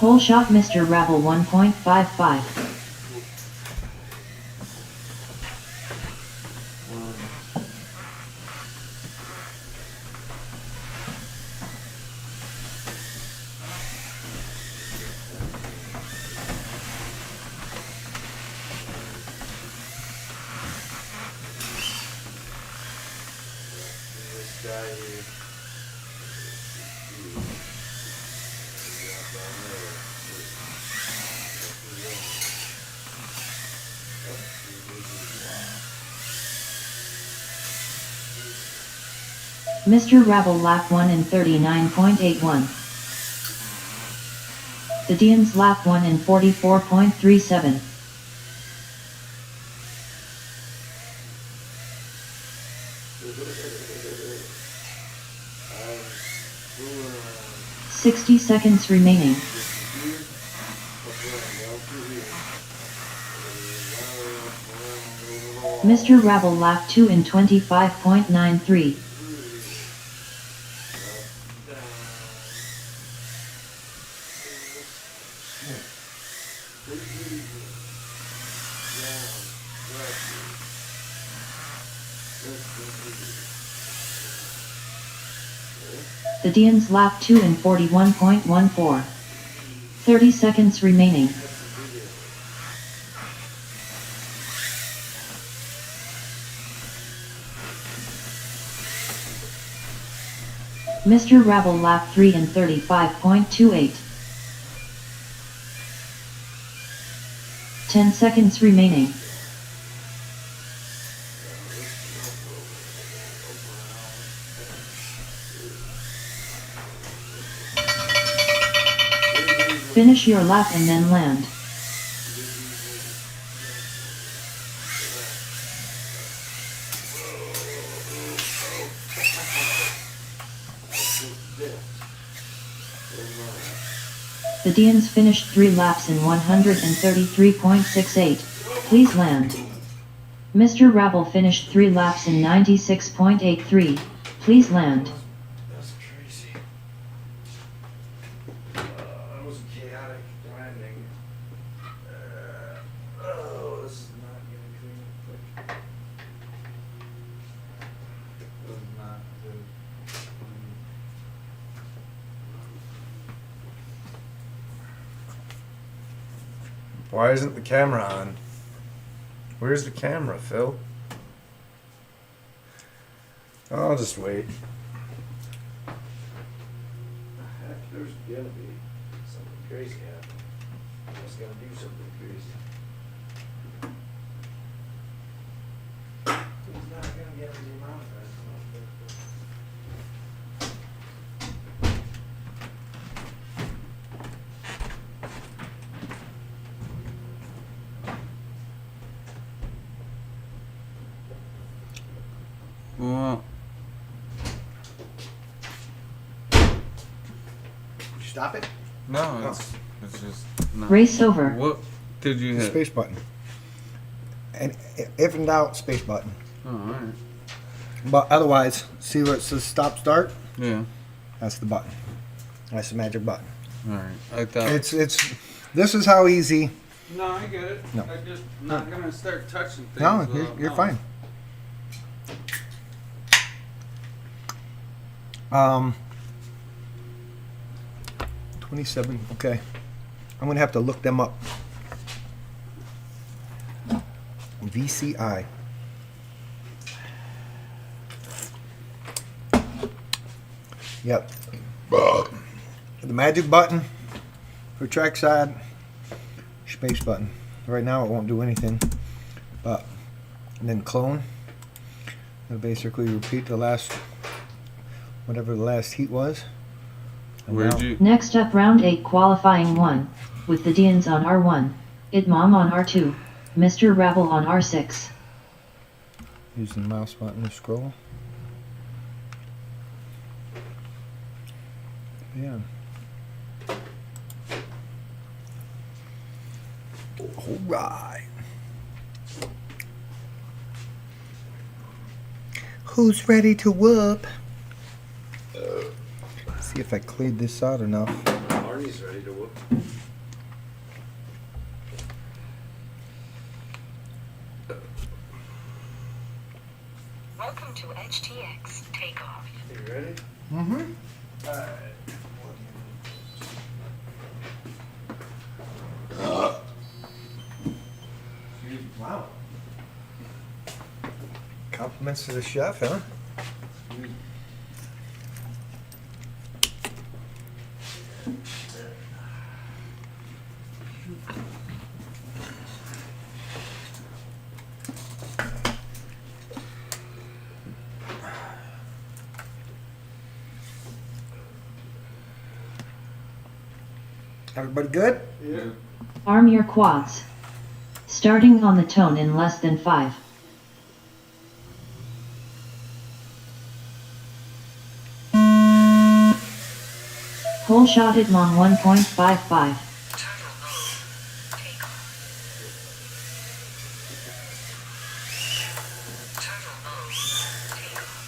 Hole shot Mr. Rabble 1.55. This guy here. Mr. Rabble lap 1 in 39.81. The Deans lap 1 in 44.37. I'm fooling around. 60 seconds remaining. This is here. Up around, down through here. Around, Mr. Rabble lap 2 in 25.93. The Deans lap 2 in 41.14. 30 seconds remaining. Mr. Rabble lap 3 in 35.28. 10 seconds remaining. Finish your lap and then land. The Deans finished 3 laps in 133.68. Please land. Mr. Rabble finished 3 laps in 96.83. Please land. That's crazy. That was chaotic landing. Oh, this is not getting clean quick. Was not good. Why isn't the camera on? Where's the camera, Phil? I'll just wait. Heck, there's gonna be something crazy happening. I was gonna do something crazy. He's not gonna get the amount of that. Well, Stop it. no, it's just not. Race over. What did you The hit? space button. And if in doubt, space button. Oh, alright. But otherwise, see where it says stop start? Yeah. That's the button. That's the magic button. Alright. I thought. It's this is how easy. No, I get it. No. I'm just not gonna start touching things. No, without you're knowing. fine. 27. Okay. I'm gonna have to look them up. VCI. Yep. The magic button for trackside, space button. Right now it won't do anything, but and then clone. It'll basically repeat the last, whatever the last heat was. And Where'd now- you? Next up round 8 qualifying 1, with the Deans on R1, Idmam on R2, Mr. Rabble on R6. Using the mouse button to scroll. Yeah. All right. Who's ready to whoop? See if I cleared this out enough. Arnie's ready to whoop. Welcome to HTX takeoff. You ready? Mm-hmm. Wow. Compliments to the chef, huh? Everybody good? Yeah. Arm your quads. Starting on the tone in less than 5. Whole shot at long 1.55. Turtle mode. Takeoff. Turtle mode. Takeoff.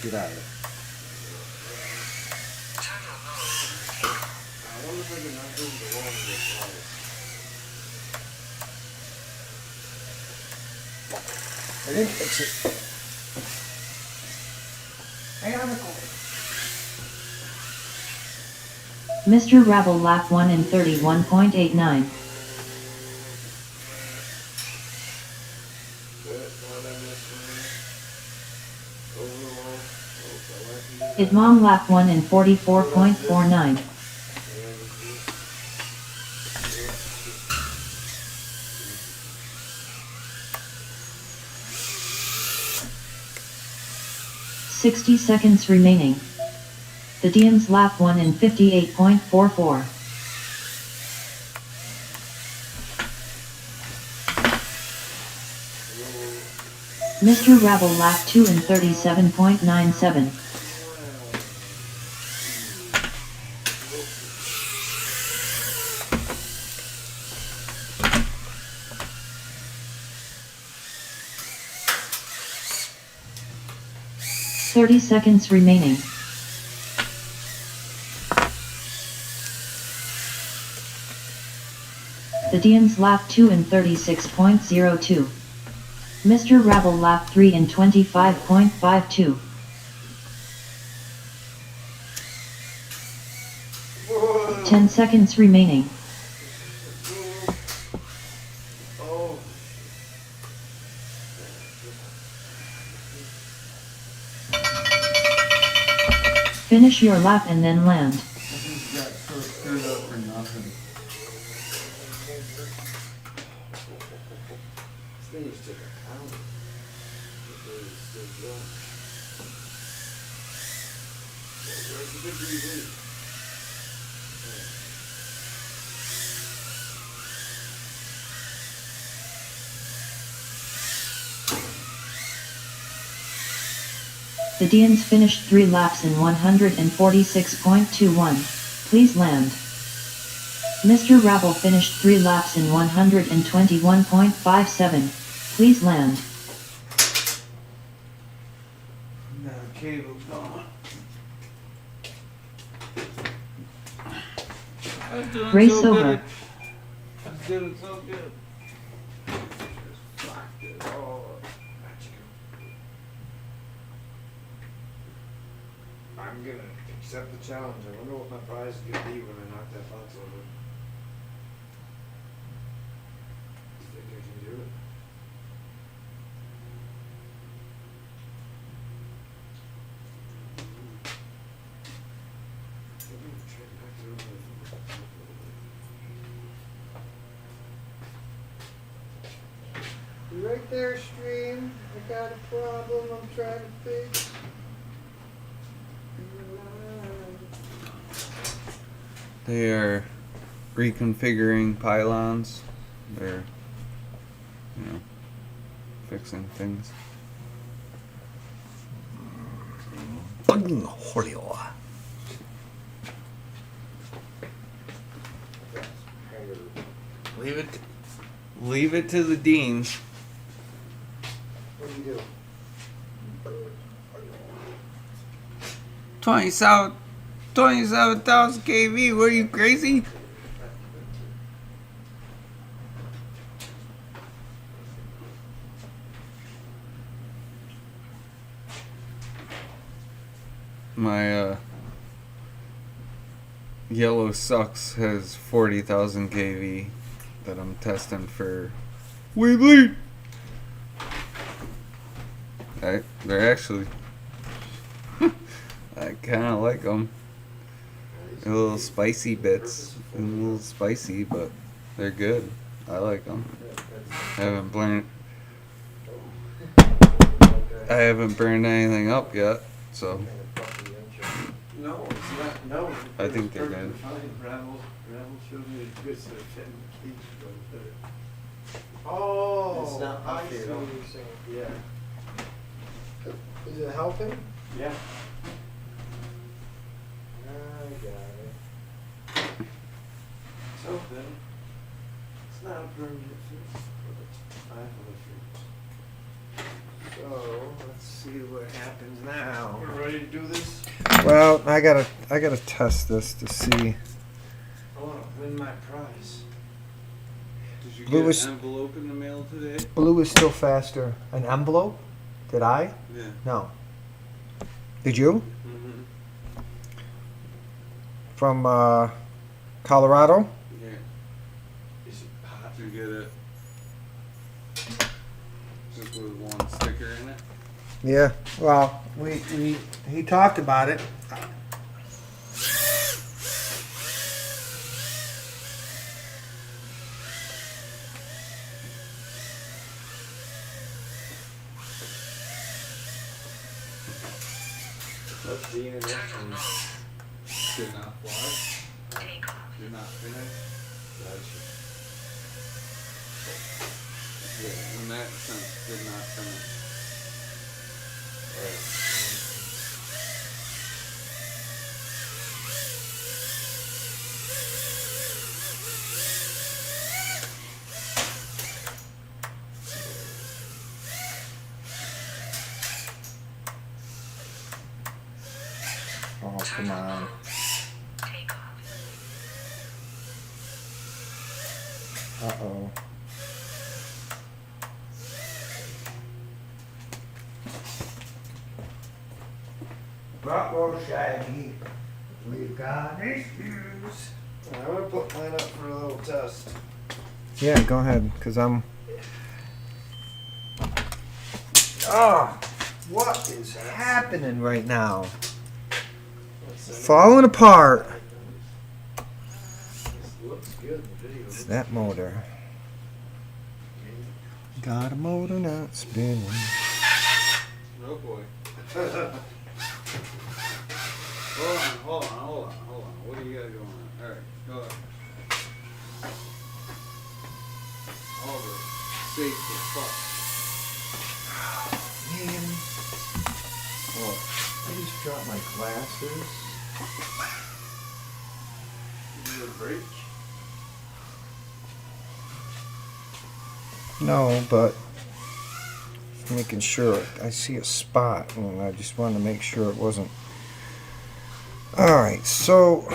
Get out of it. Turtle mode. Takeoff. I wonder if I can knock over the wall and get flies. I didn't fix it. Hang on a second. Mr. Rabble lap 1 in 31.89. Good. Now that missed one. Over the wall. Oh, I went and did Idmom lap 1 in 44.49. 60 seconds remaining. The Deans lap 1 in 58.44. Mr. Rabble lap 2 in 37.97. Thirty seconds remaining. The Deans lap 2 in 36.02. Mr. Rabble lap 3 in 25.52. Whoa. 10 seconds remaining. Oh. Finish your lap and then land. I just got so screwed up for nothing. This thing just took a pound. Hopefully it's still going. Where's the big green leaf? The Deans finished 3 laps in 146.21. Please land. Mr. Rabble finished 3 laps in 121.57. Please land. Now the cable's gone. I was doing Race so over. good. I was doing so good. Just fucked it all up. I'm gonna accept the challenge. I wonder what my prize is gonna be when I knock that box over. You think I can do it? I'm gonna try to knock it over. You right there, stream? I got a problem I'm trying to fix. They are reconfiguring pylons. They're, fixing things. Leave it to the deans. What do you do? 27,000 kV. What are you, crazy? My yellow sucks has 40,000 kV that I'm testing for Weebly. They're actually I kind of like them. They're little spicy bits, a little spicy, but they're good. I like them. I haven't burned anything up yet, so No, it's not. No. I think they're Perfectly good. fine. Ravel showed me the good stuff. Oh, It's not I okay see at what all. you're saying. Yeah. Is it helping? Yeah. I got it. It's open. It's not a permanent fix, but I have a fix. So let's see what happens now. We're ready to do this? Well, I gotta test this to see. I want to win my prize. Did you Blue get is- an envelope in the mail today? Blue is still faster. An envelope? Did I? Yeah. No. Did you? Mm-hmm. From Colorado? Yeah. Is it hot? Did you get it? Just with one sticker in it? Yeah. Well, he talked about it. Let's see in it. Did not fly. Take off. Did not finish. Gotcha. Yeah, in that sense, did not finish. Oh, come on. Take off. Uh-oh. Uh-oh, Shaggy. We've got issues. I'm gonna put mine up for a little test. Yeah, go ahead, because I'm... Oh, what is happening right now? Falling apart. This looks good in the video. It's that motor. Got a motor not spinning. Oh boy. Hold on. What do you got going on? Alright, go ahead. All the safe for fuck. Man. Oh, I just dropped my glasses. Give you a break. No, but making sure. I see a spot, and I just wanted to make sure it wasn't. All right, so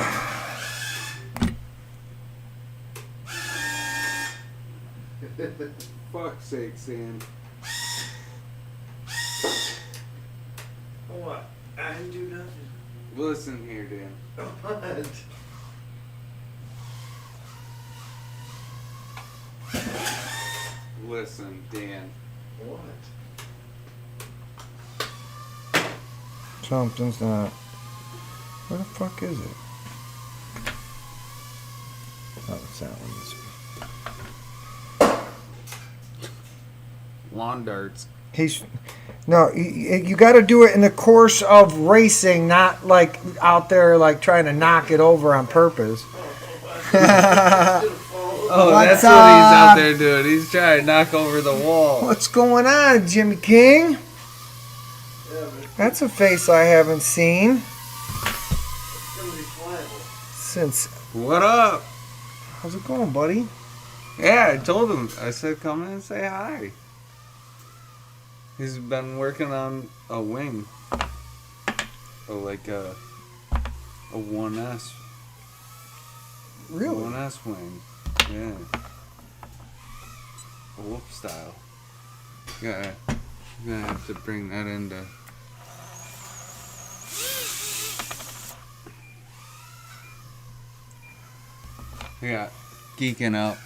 Fuck's sake, Sam. What? I didn't do nothing. Listen here, Dan. What? Listen, Dan. What? something's not. Where the fuck is it? Oh, it's that one. Lawn darts. He's no. You got to do it in the course of racing, not like out there like trying to knock it over on purpose. Oh, What's that's what he's out up? there doing. He's trying to knock over the wall. What's going on, Jimmy King? That's a face I haven't seen It's gonna be flyable. since. What up? How's it going, buddy? Yeah, I told him. I said, come in and say hi. He's been working on a wing. Like a 1S. Really? 1S wing. Yeah. A whoop style. Gonna have to bring that into. Yeah, geeking out.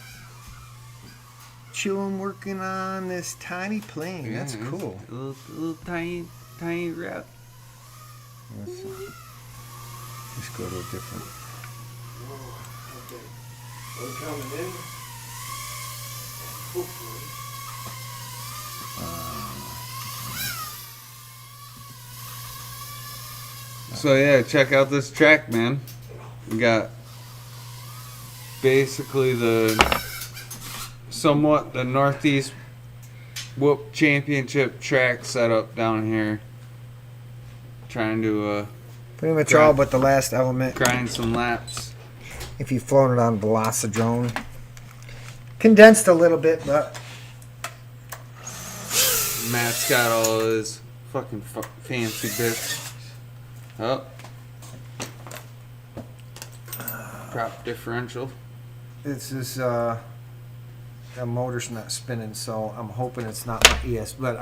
Chilling, working on this tiny plane. Yeah, That's it's cool. A little tiny wrap. Let's go to a different. Oh, okay. We're coming in. Hopefully. So yeah, check out this track, man. We got basically somewhat the Northeast Whoop Championship track set up down here. Trying to Pretty much all but the last element. grind some laps. If you've flown it on Velocidrone. Condensed a little bit, but Matt's got all his fucking fancy bits. Oh. Prop differential. it's just the motor's not spinning, so I'm hoping it's not my ES. But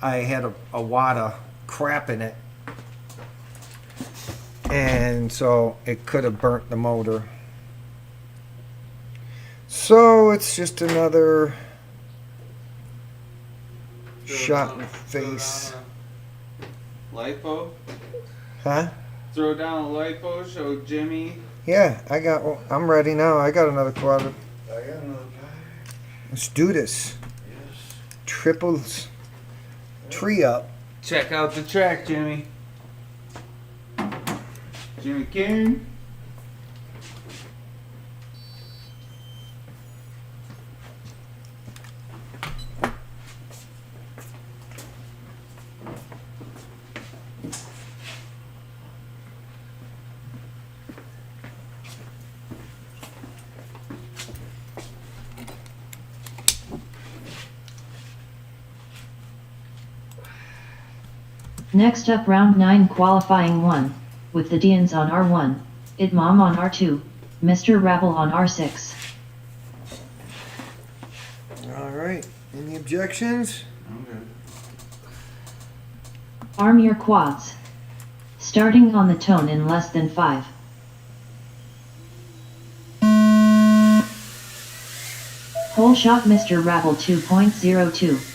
I had a wad of crap in it, and so it could have burnt the motor. So it's just another shot in the face. Lipo. Huh? Throw down a lipo. Show Jimmy. Yeah, I'm ready now. I got another quad. I got another guy. Let's do this. Yes. Triples. Tree up. Check out the track, Jimmy. Jimmy King. Next up round 9 qualifying 1, with the Dians on R1, Idmom on R2, Mr. Rabble on R6. All right. Any objections? Okay. Arm your quads. Starting on the tone in less than 5. Hole shot Mr. Rabble 2.02.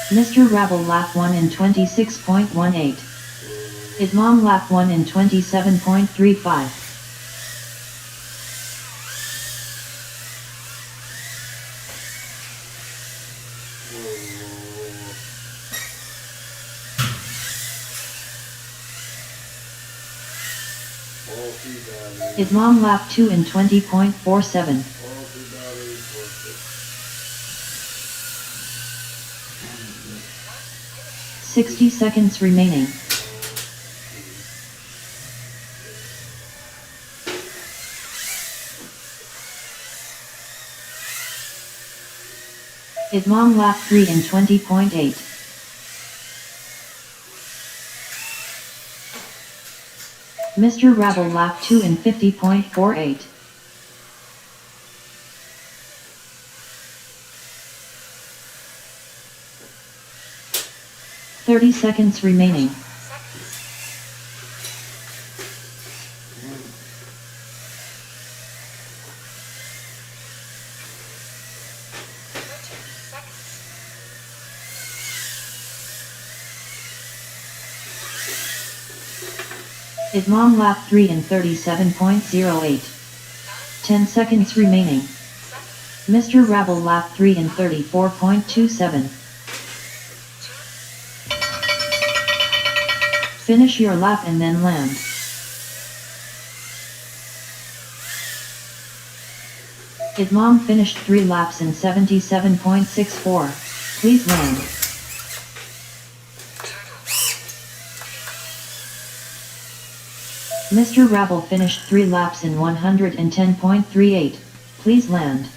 Mr. Rabble lap 1 in 26.18. Idmom lap 1 in 27.35. Idmom lap 2 in 20.47. 60 seconds remaining. Idmom lap 3 in 20.8. Mr. Rabble lap 2 in 50.48. Thirty seconds remaining. Idmom lap 3 in 37.08. 10 seconds remaining. Mr. Rabble lap 3 in 34.27. Finish your lap and then land. Idmom finished 3 laps in 77.64. Please land. Mr. Rabble finished 3 laps in 110.38. Please land.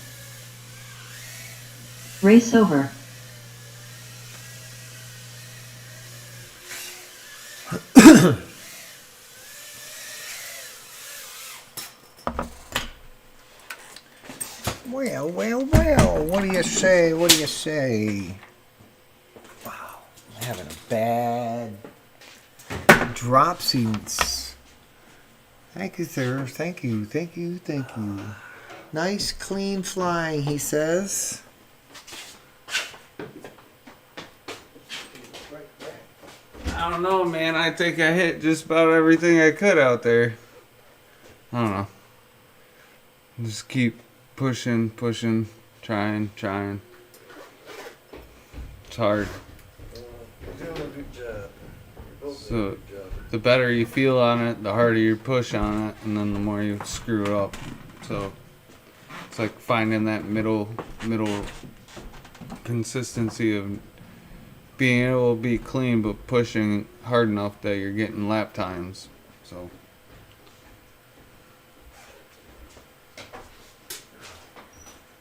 Race over. Well, well, well. What do you say? What do you say? Wow, I'm having a bad dropsies. Thank you, sir. Thank you, thank you, thank you. Nice, clean flying, he says. I don't know, man. I think I hit just about everything I could out there. I don't know. Just keep pushing, trying. It's hard. You're doing a good job. You're both So, doing a good job. the better you feel on it, the harder you push on it, and then the more you screw it up. So it's like finding that middle consistency of being able to be clean but pushing hard enough that you're getting lap times. So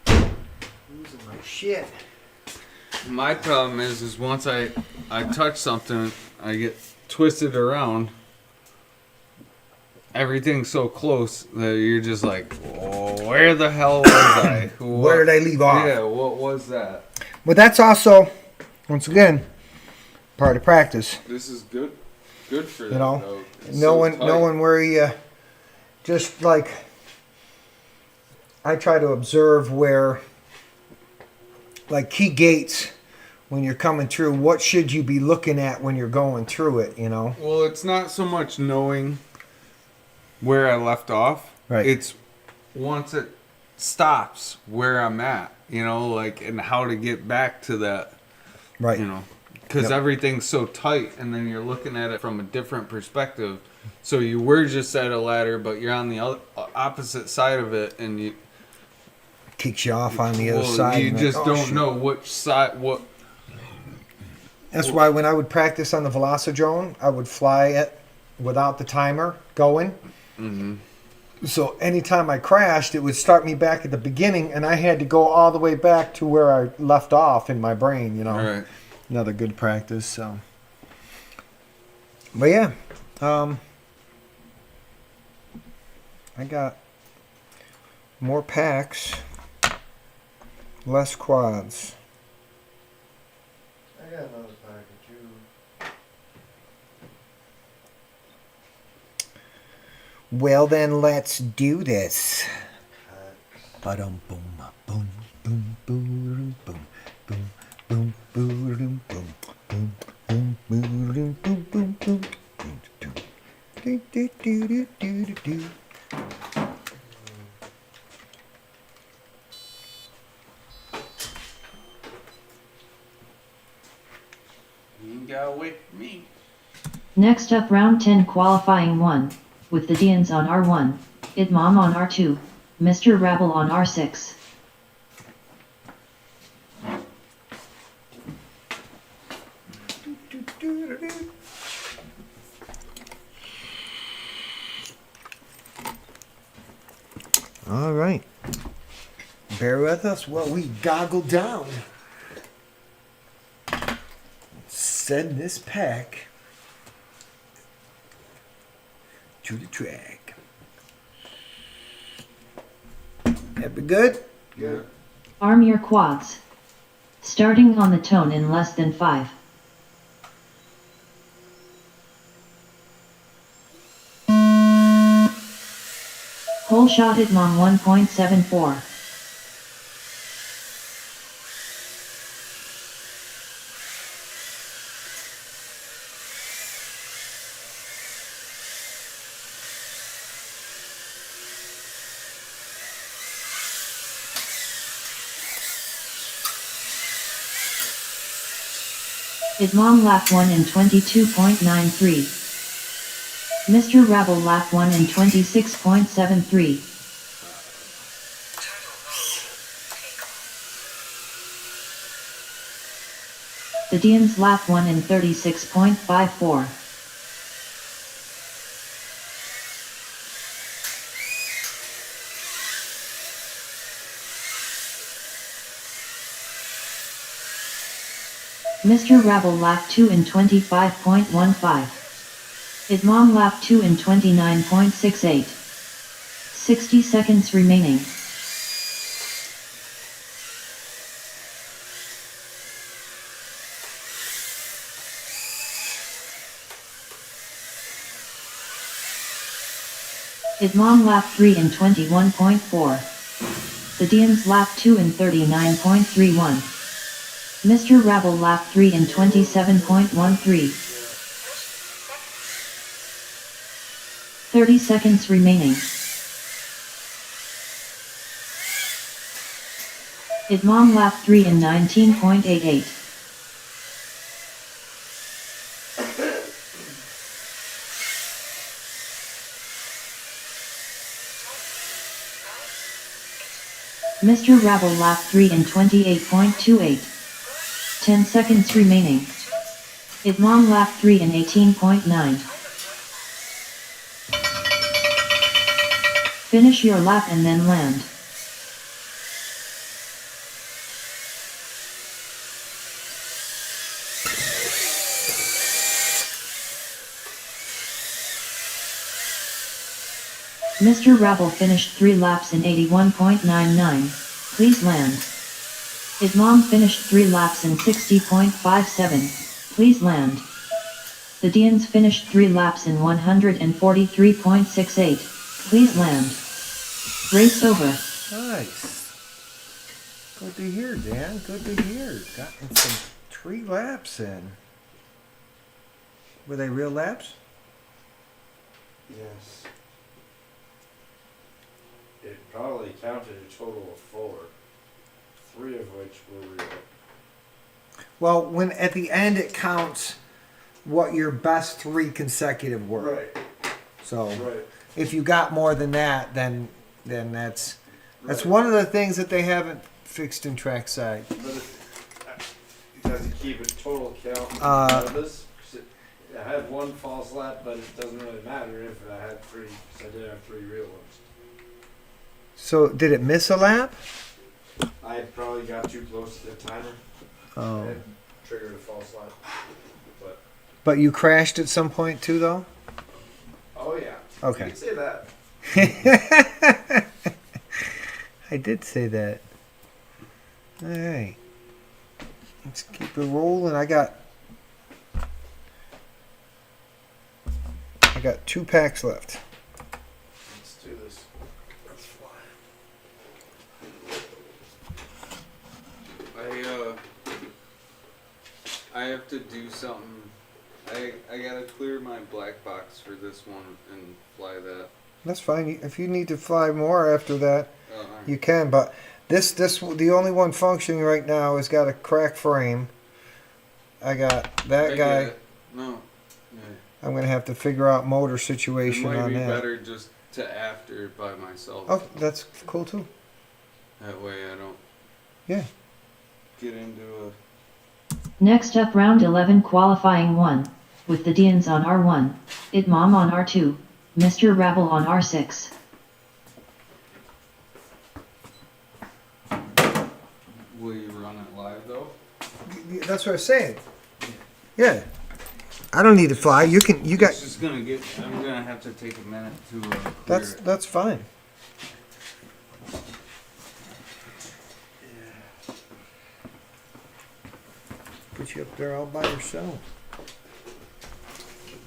Losing my shit. my problem is once I touch something, I get twisted around. Everything's so close that you're just like, oh, where the hell was I? Where did I leave off? Yeah, what was that? But that's also, once again, part of practice. This is good for that. You know, though. It's so tight. knowing where you, just like, I try to observe where, like key gates, when you're coming through, what should you be looking at when you're going through it, you know? Well, it's not so much knowing where I left off. Right. It's once it stops where I'm at, you know, like, and how to get back to that, Right. you know, because Yep. everything's so tight, and then you're looking at it from a different perspective. So you were just at a ladder, but you're on the opposite side of it, and you Kicks you off on the other well, side. you and just like, oh, don't shit. know which side. What That's why when I would practice on the Velocidrone, I would fly it without the timer going. Mm-hmm. So anytime I crashed, it would start me back at the beginning, and I had to go all the way back to where I left off in my brain, you know. All right. Another good practice, so. But yeah, I got more packs, less quads. I got another package too. Well then, let's do this. Ba-dum boom boom boom boom boom boom boom boom boom boom boom boom boom boom boom. Do do do do do do do. You ain't gotta wait for me. Next up round 10 qualifying 1, with the Dians on R1, Idmom on R2, Mr. Rabble on R6. All right. Bear with us while we goggle down. Send this pack to the track. That be good? Yeah. Arm your quads. Starting on the tone in less than 5. Hole shot Idmom 1.74. Idmom lap 1 in 22.93. Mr. Rabble lap 1 in 26.73. The Deans lap 1 in 36.54. Mr. Rabble lap 2 in 25.15. Idmom lap 2 in 29.68. 60 seconds remaining. Idmom lap 3 in 21.4. The Deans lap 2 in 39.31. Mr. Rabble lap 3 in 27.13. 30 seconds remaining. Idmom lap 3 in 19.88. Mr. Rabble lap 3 in 28.28. 10 seconds remaining. Idmom lap 3 in 18.9. Finish your lap and then land. Mr. Rabble finished 3 laps in 81.99. Please land. Idmom finished 3 laps in 60.57. Please land. The Deans finished 3 laps in 143.68. Please land. Race over. Nice. Good to hear, Dan. Good to hear. Gotten some 3 laps in. Were they real laps? Yes. It probably counted a total of 4. 3 of which were real. Well, when at the end it counts what your best 3 consecutive were. Right. So Right. if you got more than that, then that's Right. one of the things that they haven't fixed in Trackside. But it doesn't keep a total count. This, I had 1 false lap, but it doesn't really matter if I had 3. So I did have 3 real ones. So did it miss a lap? I probably got too close to the timer. Oh. And triggered a false lap. But you crashed at some point too, though? Oh yeah. Okay. You could say that. I did say that. All right. Let's keep it rolling. I got 2 packs left. Let's do this. Let's fly. I have to do something. I gotta clear my black box for this one and fly that. That's fine. If you need to fly more after that, Uh, you can. But this the only one functioning right now has got a cracked frame. I got that I guy. get it. No. Yeah. I'm gonna have to figure out motor It situation might on be that. better just to after by myself. Oh, that's cool too. That way I don't Yeah. get into a. Next up round 11 qualifying 1, with the Deans on R1, Idmom on R2, Mr. Rabble on R6. Will you run it live though? That's what I was saying. Yeah. I don't need to fly. You can. You got. It's just gonna get. I'm gonna have to take a minute to. Clear That's it. that's fine. Put you up there all by yourself.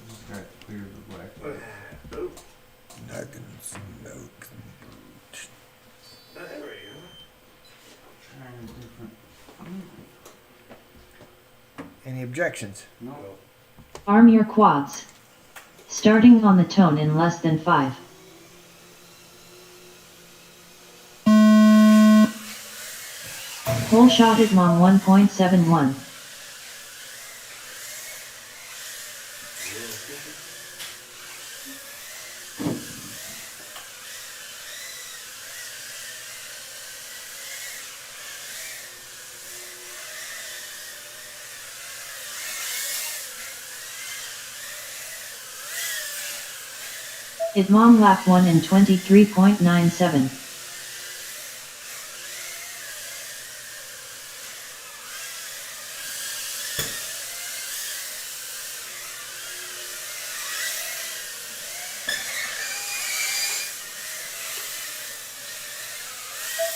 Just gotta clear the black box. Nuggets, milk. There we go. Trying different. Any objections? No. Arm your quads. Starting on the tone in less than 5. Whole shot Idmom 1.71. Idmom lap 1 in 23.97.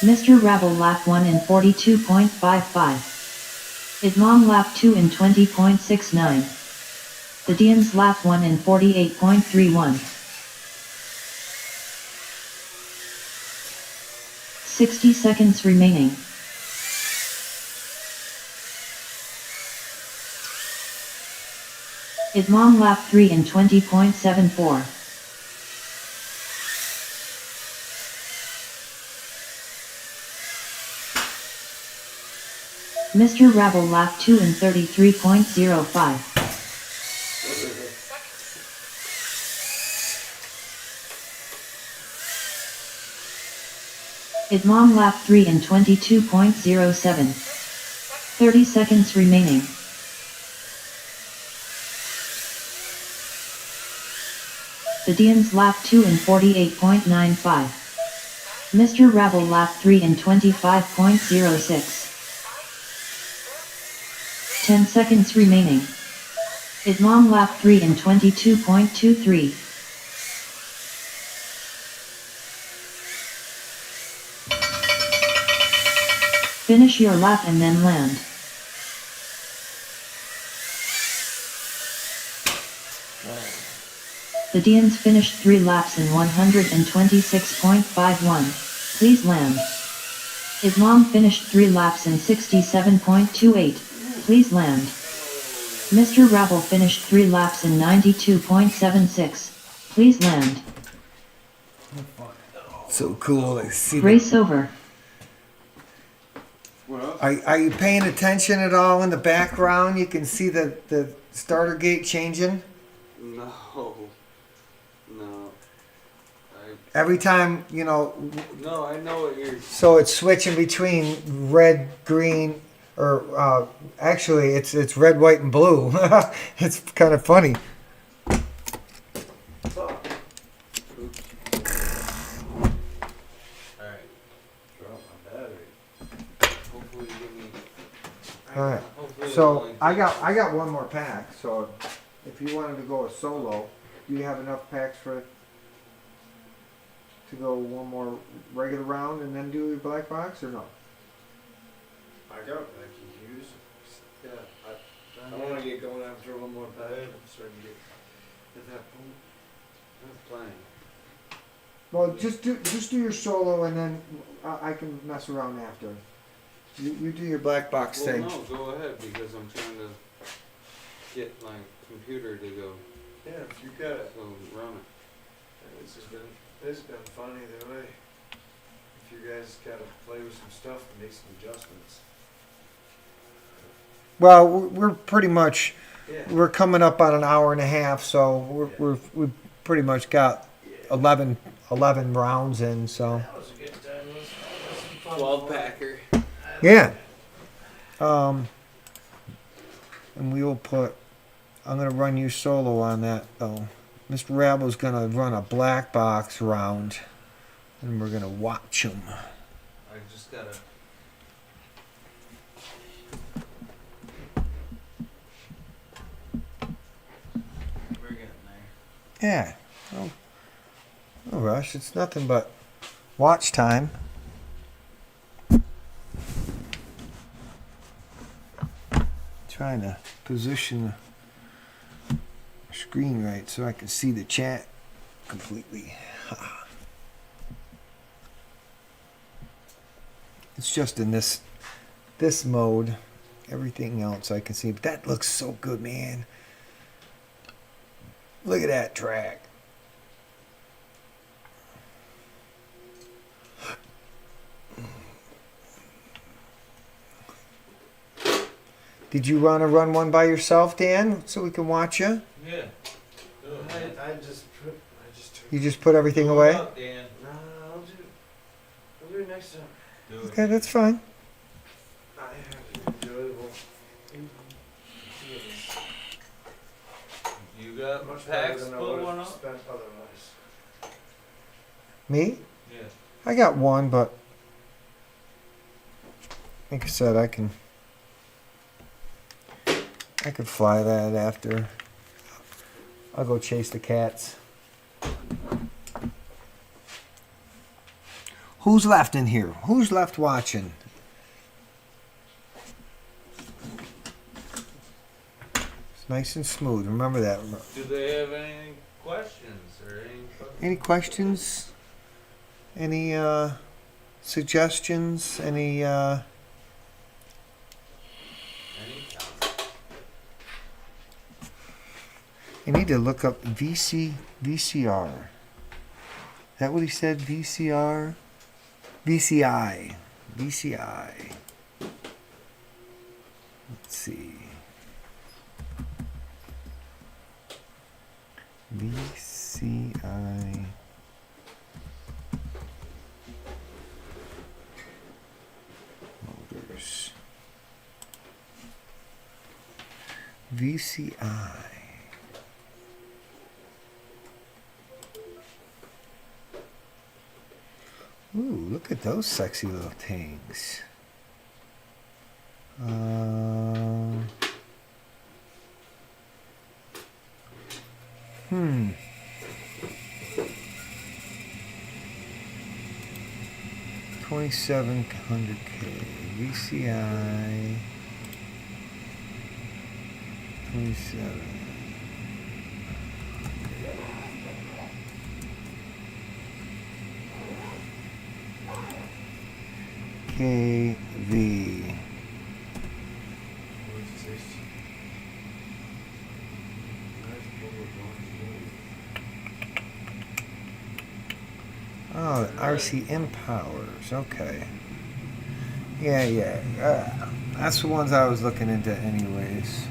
Mr. Rabble lap 1 in 42.55. Idmom lap 2 in 20.69. The Deans lap 1 in 48.31. 60 seconds remaining. Idmom lap 3 in 20.74. Mr. Rabble lap 2 in 33.05. Idmom lap 3 in 22.07. 30 seconds remaining. The Deans lap 2 in 48.95. Mr. Rabble lap 3 in 25.06. 10 seconds remaining. Idmom lap 3 in 22.23. Finish your lap and then land. The Deans finished 3 laps in 126.51. Please land. Idmom finished 3 laps in 67.28. Please land. Mr. Rabble finished 3 laps in 92.76. Please land. So cool. I see Race over. What else? Are you paying attention at all in the background? You can see the starter gate changing. No. No. Every time, you know, No, I know what you're. so it's switching between red, green, or actually it's red, white, and blue. It's kind of funny. Stop. Alright. Drop my battery. Hopefully you give me. All right. Hopefully it'll So only I take- got one more pack. So if you wanted to go a solo, do you have enough packs to go one more regular round and then do your black box, or no? I got back use. Yeah, I want to get going after one more pack. I'm starting to get that point. That's plenty. Well, just do your solo, and then I can mess around after. You do your black box Well, thing. no, go ahead because I'm trying to get my computer to go. Yeah, if you got it. So run it. This has been fun either way. If you guys gotta play with some stuff and make some adjustments. Well, we're pretty much Yeah. we're coming up on an hour and a half, so we've pretty much got 11 rounds in. So That was a good time. It was some fun. 12 packer. yeah. And we will put. I'm gonna run you solo on that though. Mr. Rabble's gonna run a black box round, and we're gonna watch him. I just gotta. We're getting there. Yeah. No rush. It's nothing but watch time. Trying to position the screen right so I can see the chat completely. It's just in this mode. Everything else I can see. But that looks so good, man. Look at that track. Did you want to run one by yourself, Dan, so we can watch you? Yeah. I just took. You just put everything away? Up, Dan. Nah, I'll do it next time. Do it. Okay, that's fine. I have an enjoyable. You got Much better packs? than I Pull would one have up. spent otherwise. Me? Yeah. I got one, but like I said, I could fly that after. I'll go chase the cats. Who's left in here? Who's left watching? It's nice and smooth. Remember that. Do they have any questions or any? Any questions? Any suggestions? Any Any you need to look up VCR. Is that what he said? VCR? VCI. VCI. Let's see. VCI. Motors. VCI. Ooh, look at those sexy little things. Hmm. $2,700K VCI 27. KV. Oh, RCM powers. Okay. Yeah. That's the ones I was looking into, anyways.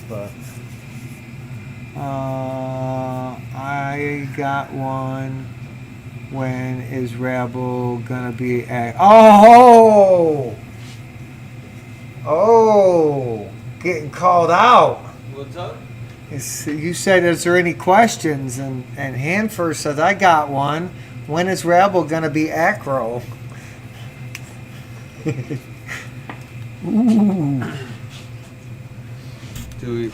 But I got one. When is Rebel gonna be at? Oh, getting called out. What's up? You said, is there any questions? And Hanford says, I got one. When is Rebel going to be acro? Ooh. Do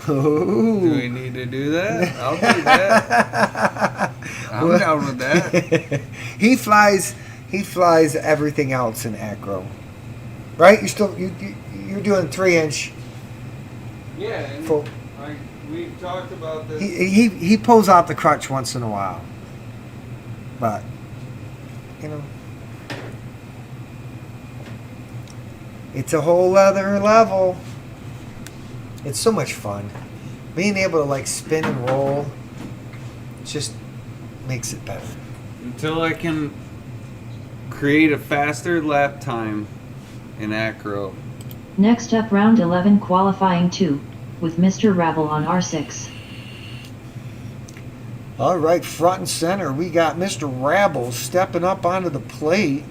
Ooh. we need to do that? I'll do that. I'm down with that. He flies everything else in acro. Right? You're doing 3-inch. Yeah, and Full. we talked about this. He pulls out the crutch once in a while. But, you know, it's a whole other level. It's so much fun. Being able to like spin and roll just makes it better. Until I can create a faster lap time in acro. Next up, round 11 qualifying 2, with Mr. Rabble on R6. All right, front and center, we got Mr. Rabble stepping up onto the plate.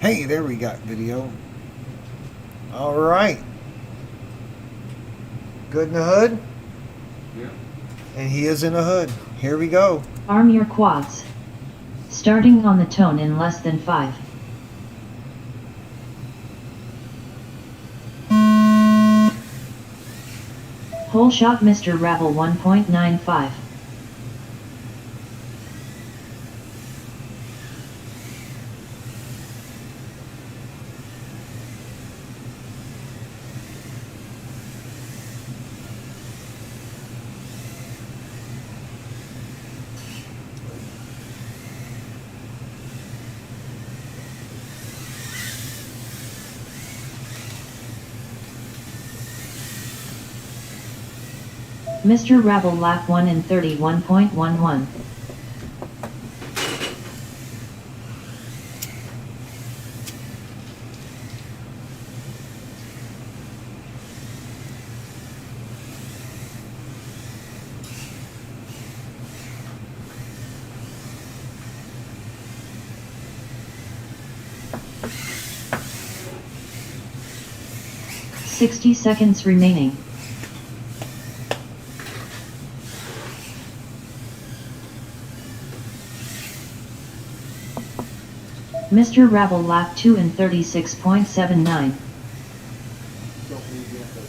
Hey, there we got video. All right. Good in the hood? Yeah. And he is in the hood. Here we go. Arm your quads. Starting on the tone in less than 5. Whole shot Mr. Rabble 1.95. Mr. Rabble lap 1 in 31.11. 60 seconds remaining. Mr. Rabble lap 2 in 36.79. Don't leave yet, but,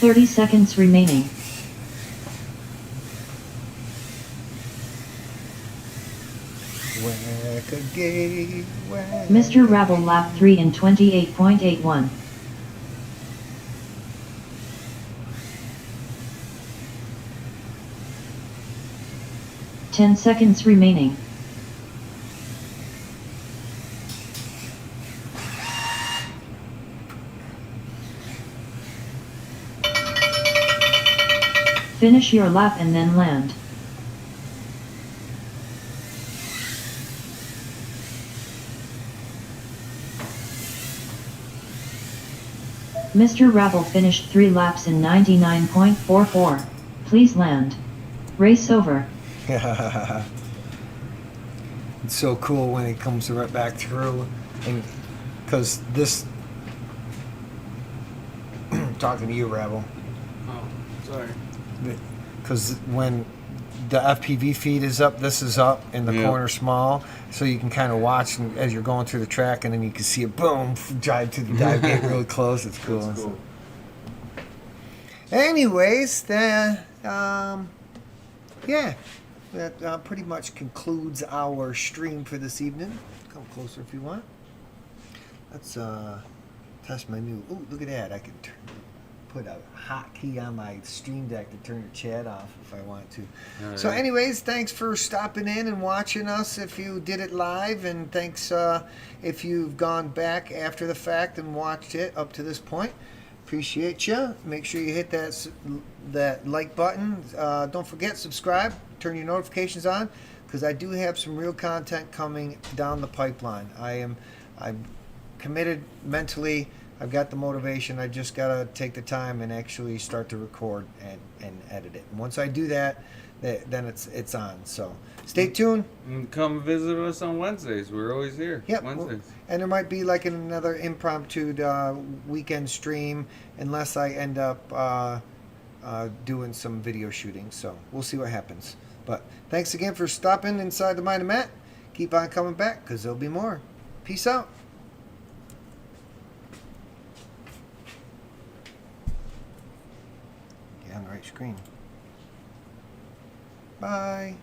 30 seconds remaining. Whack a gay, whack. Mr. Rabble lap 3 in 28.81. Ten seconds remaining. Finish your lap and then land. Mr. Rabble finished 3 laps in 99.44. Please land. Race over. It's so cool when it comes right back through, and because this talking to you, Rebel, Oh, sorry. because when the FPV feed is up, this is up in the Yeah. corner small, so you can kind of watch as you're going through the track, and then you can see it boom drive to the dive get really close. It's cool. That's cool. Anyways, that yeah, that pretty much concludes our stream for this evening. Come closer if you want. Let's test my new. Oh, look at that! I can put a hotkey on my Stream Deck to turn the chat off if I want to. So, yeah. anyways, thanks for stopping in and watching us if you did it live, and thanks if you've gone back after the fact and watched it up to this point. Appreciate you. Make sure you hit that like button. Don't forget, subscribe. Turn your notifications on, because I do have some real content coming down the pipeline. I'm committed mentally. I've got the motivation. I just gotta take the time and actually start to record and edit it. And once I do that, then it's on. So stay tuned. And come visit us on Wednesdays. We're always here. Yep. Wednesdays. And there might be like another impromptu weekend stream, unless I end up doing some video shooting. So we'll see what happens. But thanks again for stopping inside the Mind of Matt. Keep on coming back, because there'll be more. Peace out. Get on the right screen. Bye.